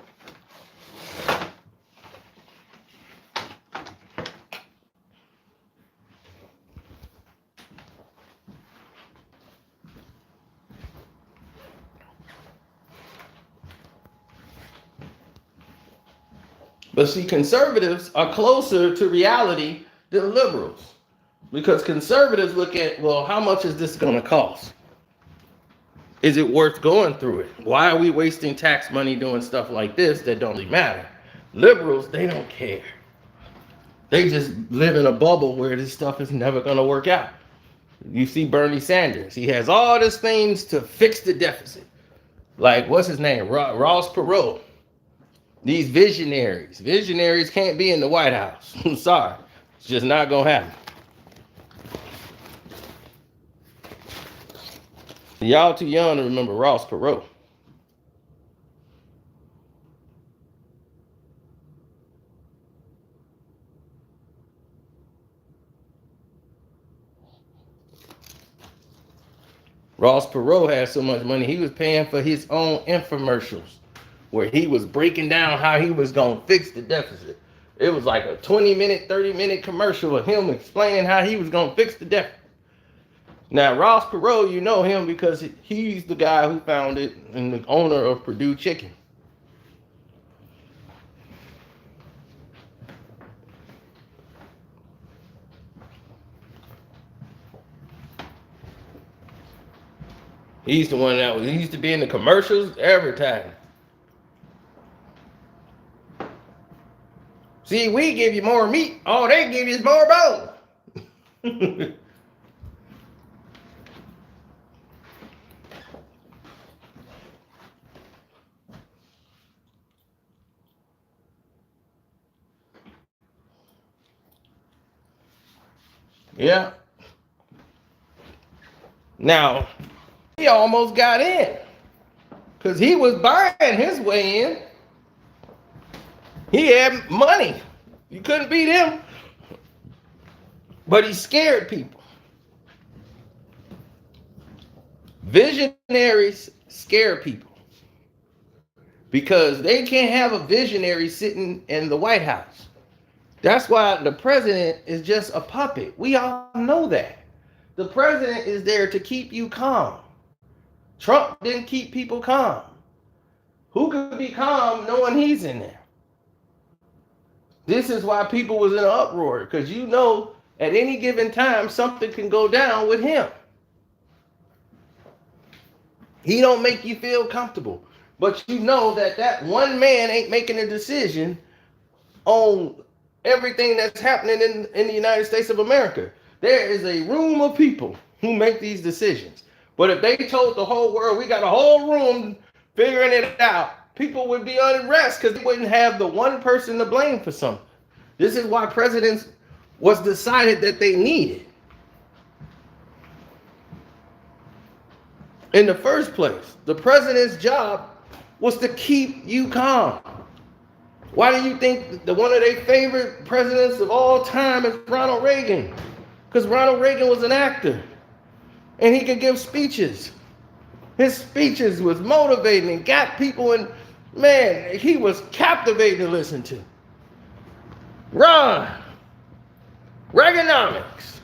But see, conservatives are closer to reality than liberals. Because conservatives look at, well, how much is this going to cost? Is it worth going through it? Why are we wasting tax money doing stuff like this that don't really matter? Liberals, they don't care. They just live in a bubble where this stuff is never going to work out. You see Bernie Sanders. He has all these things to fix the deficit. Like, what's his name? Ross Perot. These visionaries. Visionaries can't be in the White House. I'm sorry. It's just not going to happen. Y'all too young to remember Ross Perot. Ross Perot had so much money, he was paying for his own infomercials where he was breaking down how he was going to fix the deficit. It was like a 20-minute, 30-minute commercial of him explaining how he was going to fix the deficit. Now, Ross Perot, you know him because he's the guy who founded and the owner of Purdue Chicken. He's the one he used to be in the commercials every time. See, we give you more meat, all they give you is more bone. Yeah. Now, he almost got in because he was buying his way in. He had money. You couldn't beat him. But he scared people. Visionaries scare people because they can't have a visionary sitting in the White House. That's why the president is just a puppet. We all know that. The president is there to keep you calm. Trump didn't keep people calm. Who could be calm knowing he's in there? This is why people was in an uproar, because you know at any given time something can go down with him. He don't make you feel comfortable, but you know that one man ain't making a decision on everything that's happening in the United States of America. There is a room of people who make these decisions. But if they told the whole world, we got a whole room figuring it out, people would be unrest because they wouldn't have the one person to blame for something. This is why presidents was decided that they needed. In the first place, the president's job was to keep you calm. Why do you think that one of their favorite presidents of all time is Ronald Reagan? Because Ronald Reagan was an actor and he could give speeches. His speeches was motivating and got people in, man, he was captivating to listen to. Reaganomics.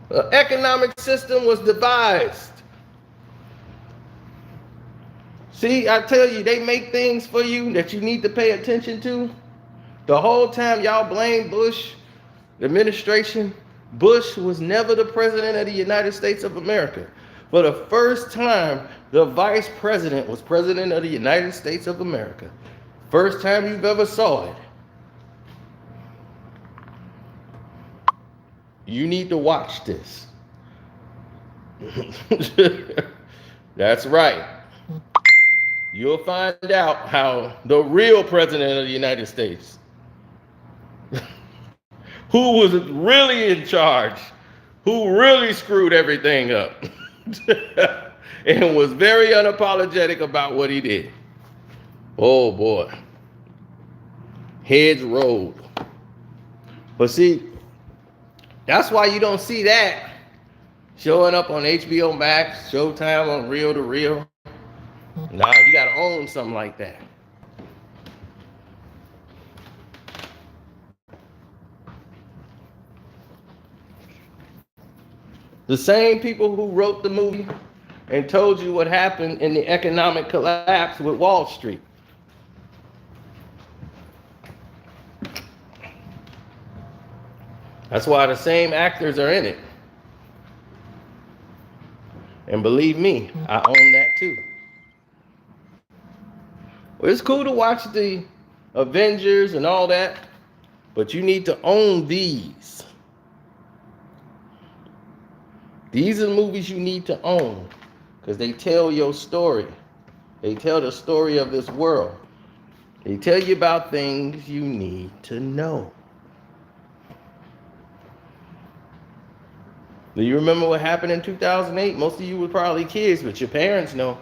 The economic system was devised. See, I tell you, they make things for you that you need to pay attention to. The whole time y'all blame Bush administration, Bush was never the president of the United States of America. For the first time, the vice president was president of the United States of America. First time you've ever saw it. You need to watch this. That's right. You'll find out how the real president of the United States, who was really in charge, who really screwed everything up, and was very unapologetic about what he did. Oh boy. Heads rolled. But see, that's why you don't see that showing up on HBO Max, Showtime, on Reel to Reel. Nah, you gotta own something like that. The same people who wrote the movie and told you what happened in the economic collapse with Wall Street. That's why the same actors are in it. And believe me, I own that too. Well, it's cool to watch the Avengers and all that, but you need to own these. These are the movies you need to own because they tell your story. They tell the story of this world. They tell you about things you need to know. Do you remember what happened in 2008? Most of you were probably kids, but your parents know.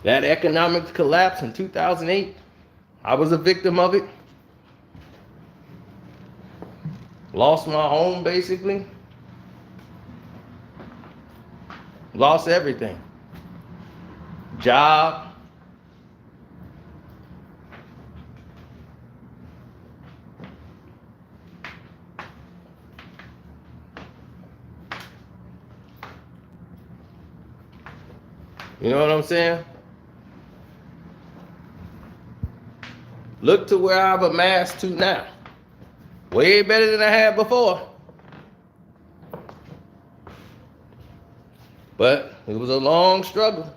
That economic collapse in 2008, I was a victim of it. Lost my home, basically. Lost everything. Job. You know what I'm saying? Look to where I've amassed to now. Way better than I had before. But it was a long struggle.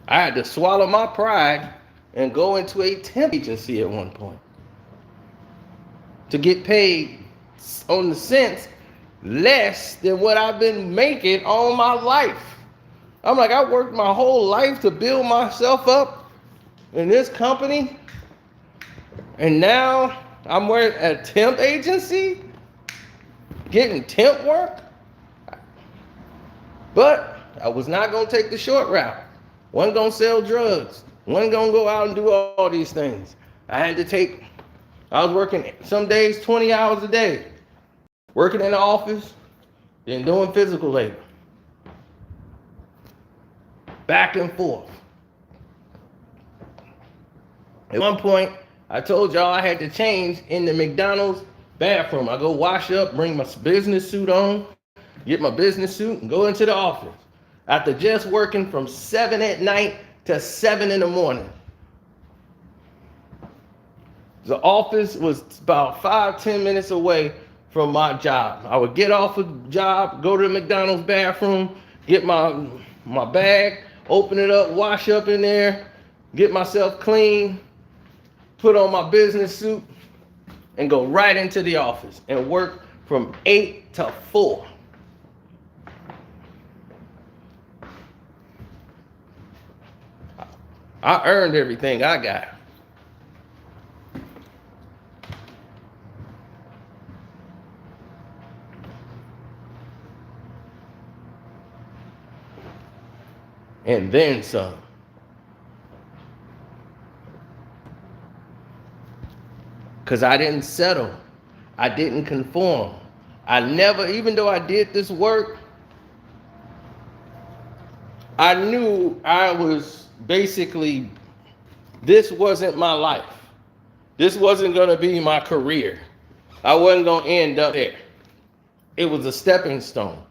I had to swallow my pride and go into a temp agency at one point to get paid on the cents less than what I've been making all my life. I'm like, I worked my whole life to build myself up in this company, and now I'm working at a temp agency, getting temp work. But I was not going to take the short route. Wasn't going to sell drugs. Wasn't going to go out and do all these things. I was working some days 20 hours a day, working in the office, then doing physical labor. Back and forth. At one point, I told y'all I had to change in the McDonald's bathroom. I go wash up, bring my business suit on, get my business suit, and go into the office. After just working from 7 at night to 7 in the morning. The office was about 5-10 minutes away from my job. I would get off of the job, go to the McDonald's bathroom, get my bag, open it up, wash up in there, get myself clean, put on my business suit, and go right into the office and work from 8 to 4. I earned everything I got. And then some. Because I didn't settle. I didn't conform. I never, even though I did this work, I knew I was basically, this wasn't my life. This wasn't going to be my career. I wasn't going to end up there. It was a stepping stone.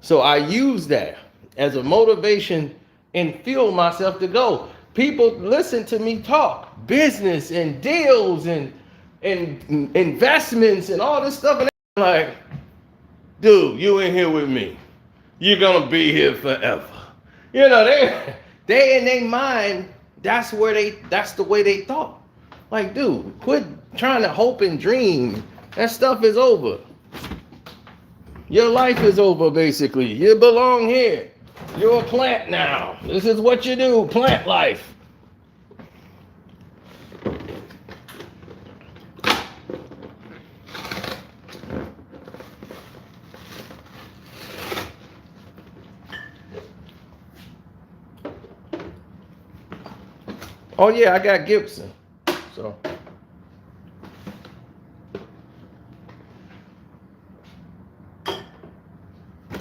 So I used that as a motivation and fuel myself to go. People listen to me talk business and deals and investments and all this stuff. And they're like, dude, you in here with me. You're going to be here forever. You know, they in their mind, that's the way they thought. Like, dude, quit trying to hope and dream. That stuff is over. Your life is over, basically. You belong here. You're a plant now. This is what you do, plant life. Oh yeah, I got Gibson. So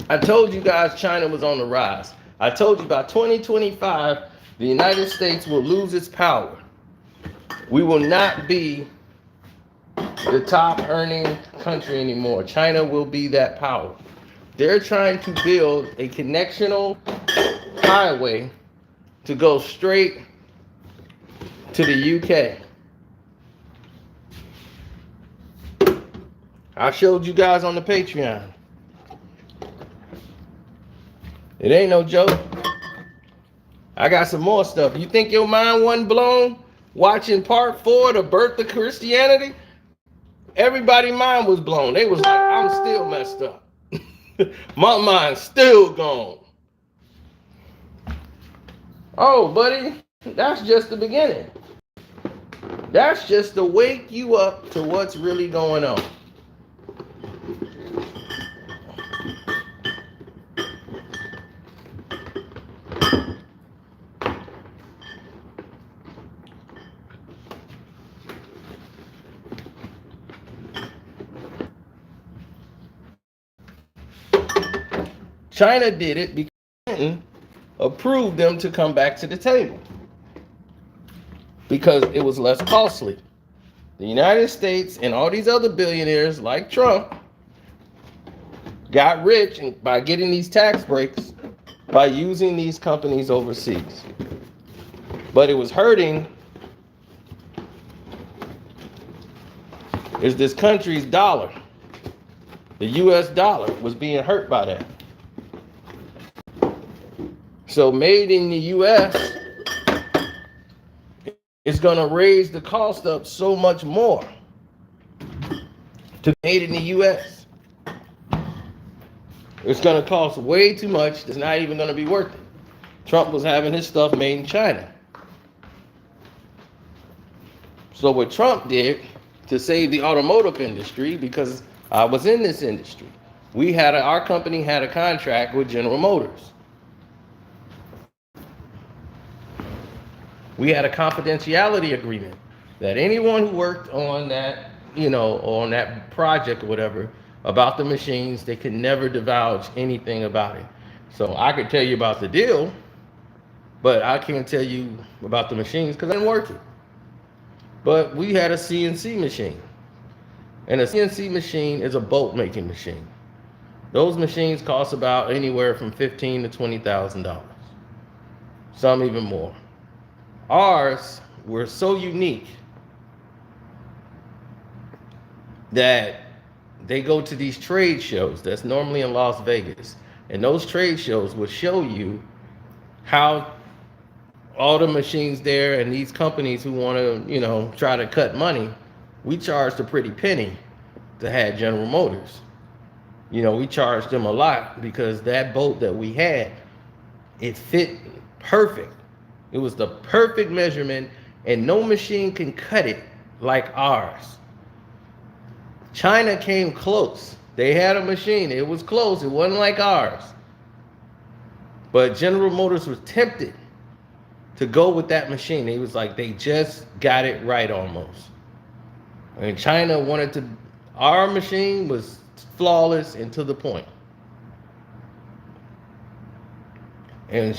I told you guys China was on the rise. I told you by 2025, the United States will lose its power. We will not be the top earning country anymore. China will be that power. They're trying to build a connectional highway to go straight to the UK. I showed you guys on the Patreon. It ain't no joke. I got some more stuff. You think your mind wasn't blown watching part 4, The Birth of Christianity? Everybody's mind was blown. They was like, I'm still messed up. My mind's still gone. Oh, buddy, that's just the beginning. That's just to wake you up to what's really going on. China did it because Clinton approved them to come back to the table because it was less costly. The United States and all these other billionaires like Trump got rich by getting these tax breaks by using these companies overseas. But it was hurting is this country's dollar. The US dollar was being hurt by that. So made in the US is going to raise the cost up so much more to made in the US. It's going to cost way too much. It's not even going to be worth it. Trump was having his stuff made in China. So what Trump did to save the automotive industry, because I was in this industry, our company had a contract with General Motors. We had a confidentiality agreement that anyone who worked on that, on that project or whatever, about the machines, they could never divulge anything about it. So I could tell you about the deal, but I can't tell you about the machines because I didn't work it. But we had a CNC machine. And a CNC machine is a bolt making machine. Those machines cost about anywhere from $15,000 to $20,000. Some even more. Ours were so unique that they go to these trade shows that's normally in Las Vegas. And those trade shows will show you how all the machines there and these companies who want to, try to cut money, we charged a pretty penny to have General Motors. We charged them a lot because that bolt that we had, it fit perfect. It was the perfect measurement, and no machine can cut it like ours. China came close. They had a machine. It was close. It wasn't like ours. But General Motors was tempted to go with that machine. It was like they just got it right almost. And China our machine was flawless and to the point. And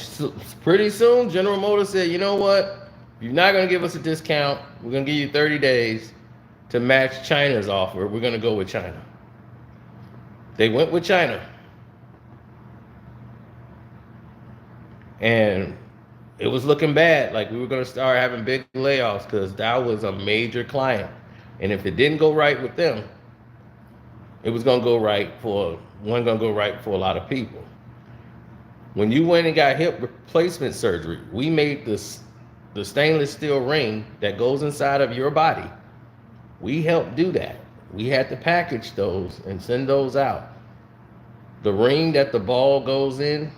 pretty soon, General Motors said, you know what? You're not going to give us a discount. We're going to give you 30 days to match China's offer. We're going to go with China. They went with China. And it was looking bad. Like we were going to start having big layoffs because that was a major client. And if it didn't go right with them, it was going to go right for a lot of people. When you went and got hip replacement surgery, we made the stainless steel ring that goes inside of your body. We helped do that. We had to package those and send those out. The ring that the ball goes in,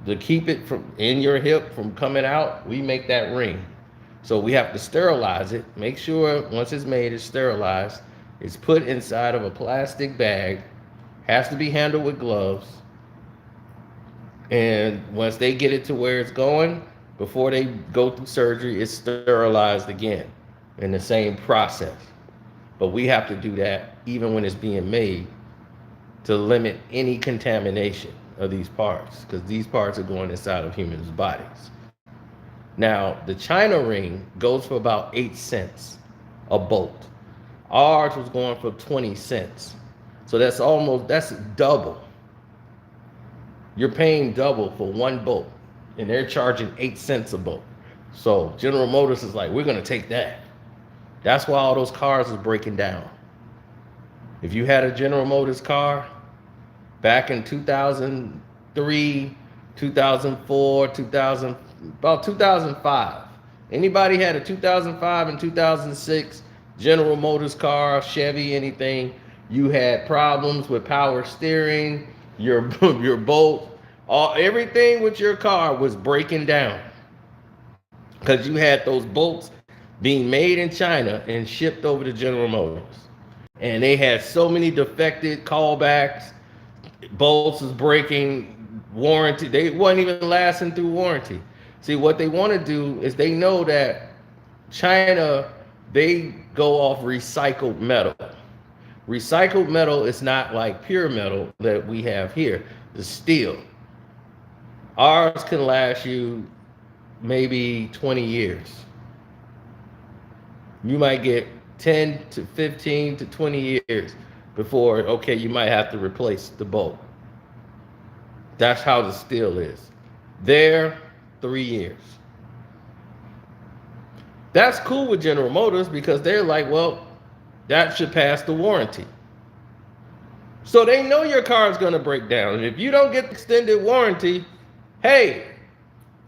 to keep it from in your hip from coming out, we make that ring. So we have to sterilize it. Make sure once it's made, it's sterilized. It's put inside of a plastic bag. Has to be handled with gloves. And once they get it to where it's going, before they go through surgery, it's sterilized again in the same process. But we have to do that even when it's being made to limit any contamination of these parts, because these parts are going inside of humans' bodies. Now, the China ring goes for about 8 cents a bolt. Ours was going for 20 cents. So that's double. You're paying double for one bolt, and they're charging 8 cents a bolt. So General Motors is like, we're going to take that. That's why all those cars was breaking down. If you had a General Motors car back in 2003, 2004, about 2005, anybody had a 2005 and 2006 General Motors car, Chevy, anything, you had problems with power steering, your bolt, everything with your car was breaking down because you had those bolts being made in China and shipped over to General Motors. And they had so many defected callbacks, bolts was breaking, warranty, they wasn't even lasting through warranty. See, what they want to do is they know that China, they go off recycled metal. Recycled metal is not like pure metal that we have here. the steel. Ours can last you maybe 20 years. You might get 10 to 15 to 20 years before, okay, you might have to replace the bolt. That's how the steel is. There, 3 years. That's cool with General Motors because they're like, well, that should pass the warranty. So they know your car is going to break down. And if you don't get extended warranty, hey,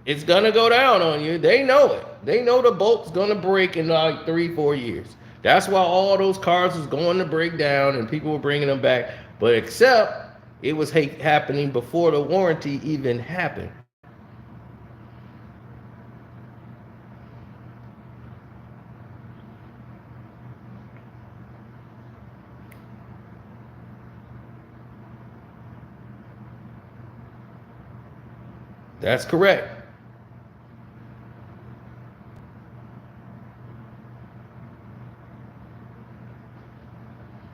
it's going to go down on you. They know it. They know the bolt's going to break in like 3-4 years. That's why all those cars is going to break down and people were bringing them back. But except it was happening before the warranty even happened. That's correct.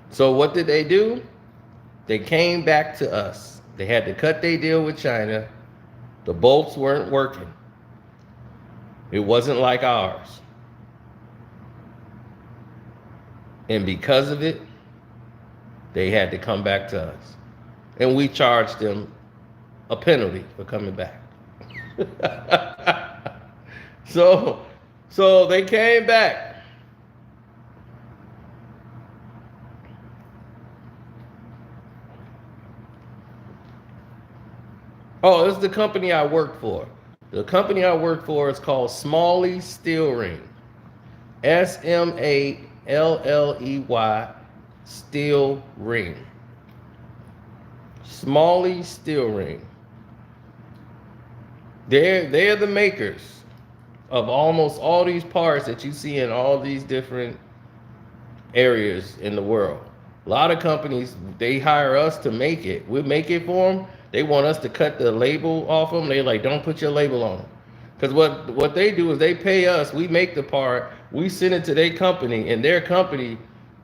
So what did they do? They came back to us. They had to cut their deal with China. The bolts weren't working. It wasn't like ours. And because of it, they had to come back to us. And we charged them a penalty for coming back. So they came back. Oh, this is the company I work for. The company I work for is called Smalley Steel Ring. SMALLEY Steel Ring. Smalley Steel Ring. They're the makers of almost all these parts that you see in all these different areas in the world. A lot of companies, they hire us to make it. We make it for them. They want us to cut the label off them. They're like, don't put your label on them. Because what they do is they pay us. We make the part. We send it to their company. And their company,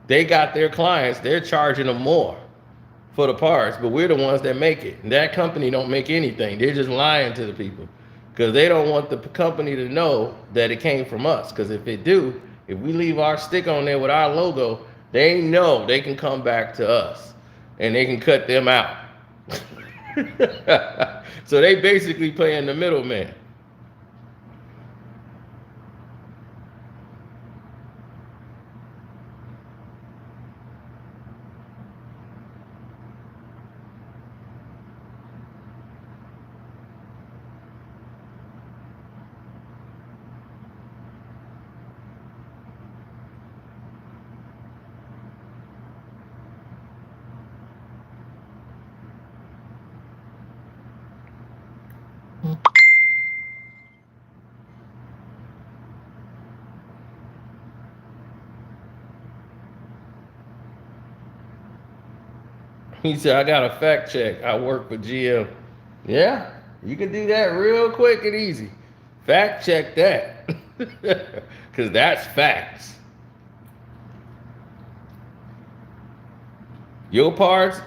they got their clients. They're charging them more for the parts. But we're the ones that make it. And that company don't make anything. They're just lying to the people. Because they don't want the company to know that it came from us. Because if it do, if we leave our stick on there with our logo, they know they can come back to us. And they can cut them out. So they basically playing the middleman. He said, I got a fact check. I work for GM. Yeah, you can do that real quick and easy. Fact check that. Because that's facts. Your parts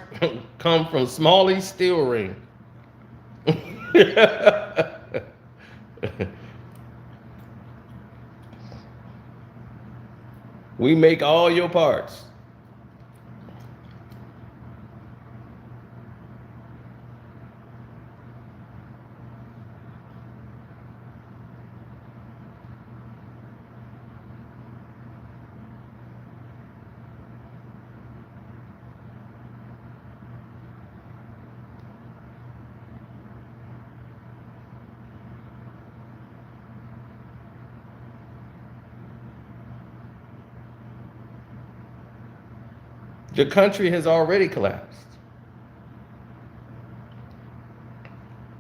come from Smalley Steel Ring. We make all your parts. The country has already collapsed.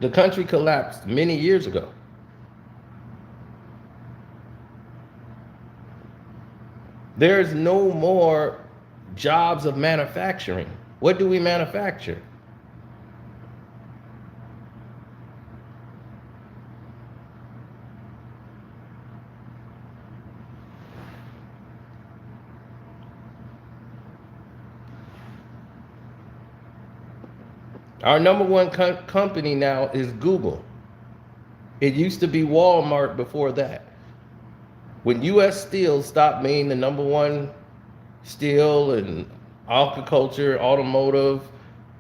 The country collapsed many years ago. There's no more jobs of manufacturing. What do we manufacture? Our number one company now is Google. It used to be Walmart before that. When U.S. Steel stopped being the number one steel and agriculture, automotive,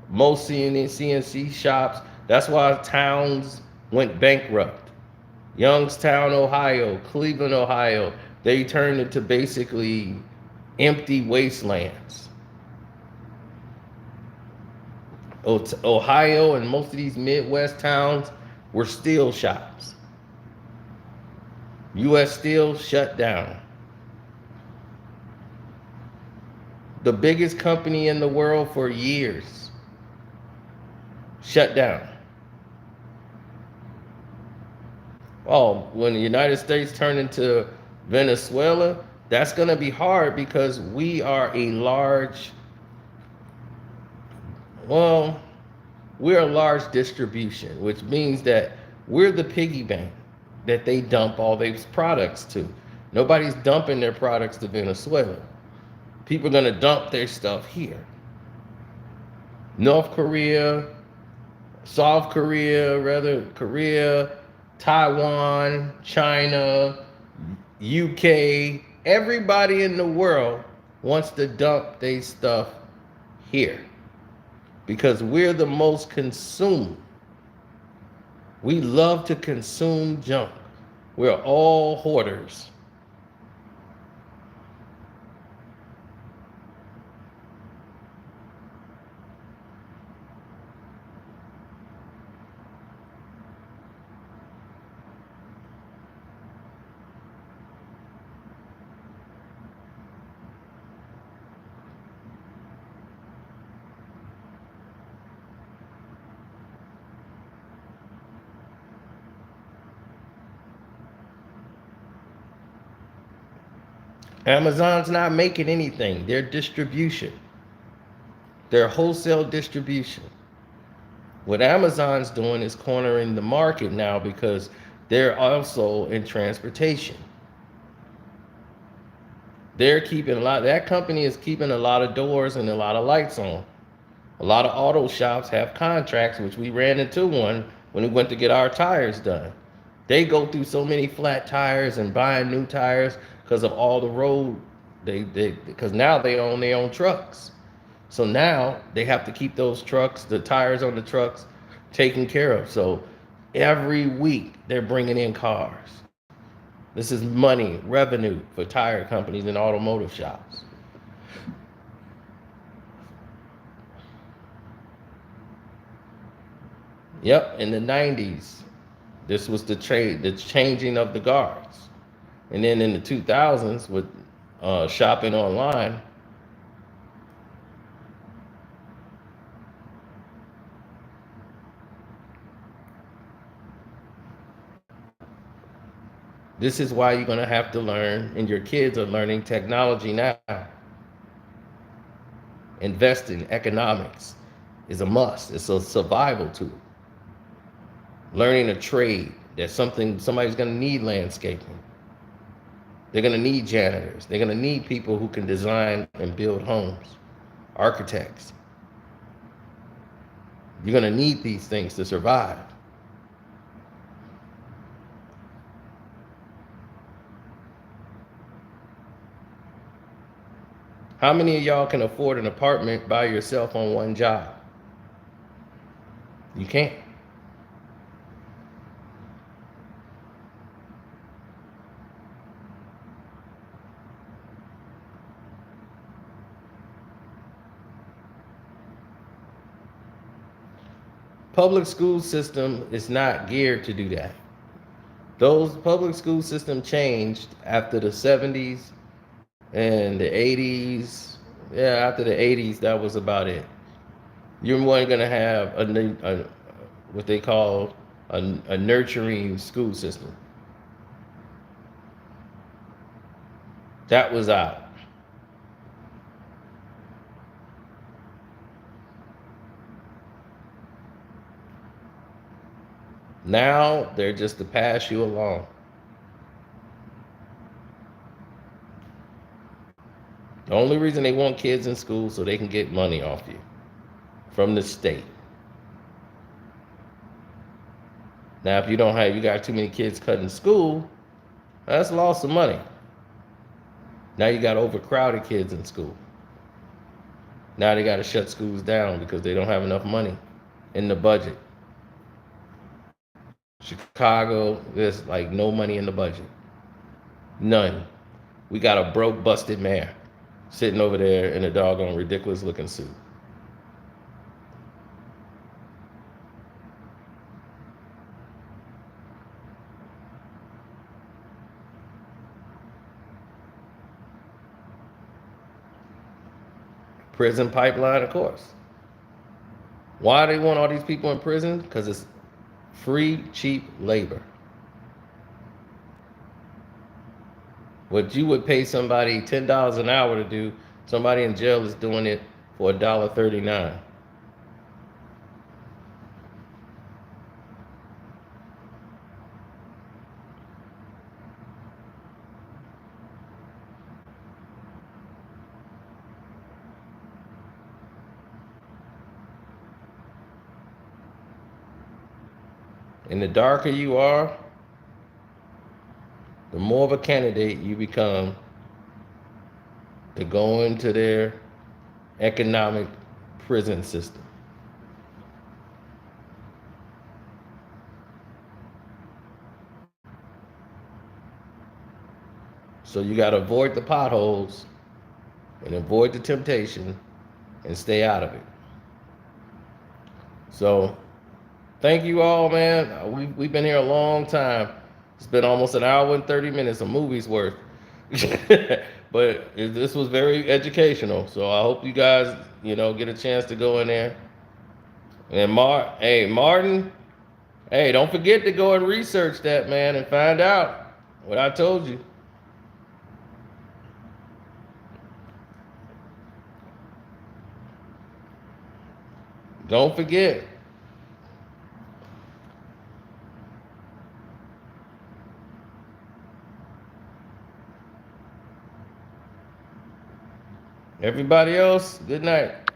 most CNC shops, that's why towns went bankrupt. Youngstown, Ohio, Cleveland, Ohio, they turned into basically empty wastelands. Ohio and most of these Midwest towns were steel shops. U.S. Steel shut down. The biggest company in the world for years shut down. Oh, when the United States turned into Venezuela, that's going to be hard because we are a large, well, we're a large distribution, which means that we're the piggy bank that they dump all these products to. Nobody's dumping their products to Venezuela. People are going to dump their stuff here. North Korea, South Korea, Korea, Taiwan, China, UK, everybody in the world wants to dump their stuff here because we're the most consumed. We love to consume junk. We're all hoarders. Amazon's not making anything. They're distribution. They're wholesale distribution. What Amazon's doing is cornering the market now because they're also in transportation. They're keeping that company is keeping a lot of doors and a lot of lights on. A lot of auto shops have contracts, which we ran into one when we went to get our tires done. They go through so many flat tires and buying new tires because of all the road because now they own their own trucks. So now they have to keep those trucks, the tires on the trucks, taken care of. So every week they're bringing in cars. This is money, revenue for tire companies and automotive shops. Yep, in the 90s, this was the changing of the guards. And then in the 2000s with shopping online, this is why you're going to have to learn, and your kids are learning technology now. Investing, economics is a must. It's a survival tool. Learning a trade, that's somebody's going to need landscaping. They're going to need janitors. They're going to need people who can design and build homes, architects. You're going to need these things to survive. How many of y'all can afford an apartment by yourself on one job? You can't. Public school system is not geared to do that. Those public school system changed after the 70s and the 80s. Yeah, after the 80s, that was about it. You weren't going to have what they call a nurturing school system. That was out. Now they're just to pass you along. The only reason they want kids in school so they can get money off you from the state. Now, if you don't have, you got too many kids cutting school, that's loss of money. Now you got overcrowded kids in school. Now they got to shut schools down because they don't have enough money in the budget. Chicago, there's like no money in the budget. None. We got a broke, busted mayor sitting over there in a doggone ridiculous looking suit. Prison pipeline, of course. Why they want all these people in prison? Because it's free, cheap labor. What you would pay somebody $10 an hour to do, somebody in jail is doing it for $1.39. And the darker you are, the more of a candidate you become to go into their economic prison system. So you got to avoid the potholes and avoid the temptation and stay out of it. So thank you all, man. We've been here a long time. It's been almost an hour and 30 minutes, a movie's worth. But this was very educational. So I hope you guys, get a chance to go in there. And Martin, hey, don't forget to go and research that, man, and find out what I told you. Don't forget. Everybody else, good night.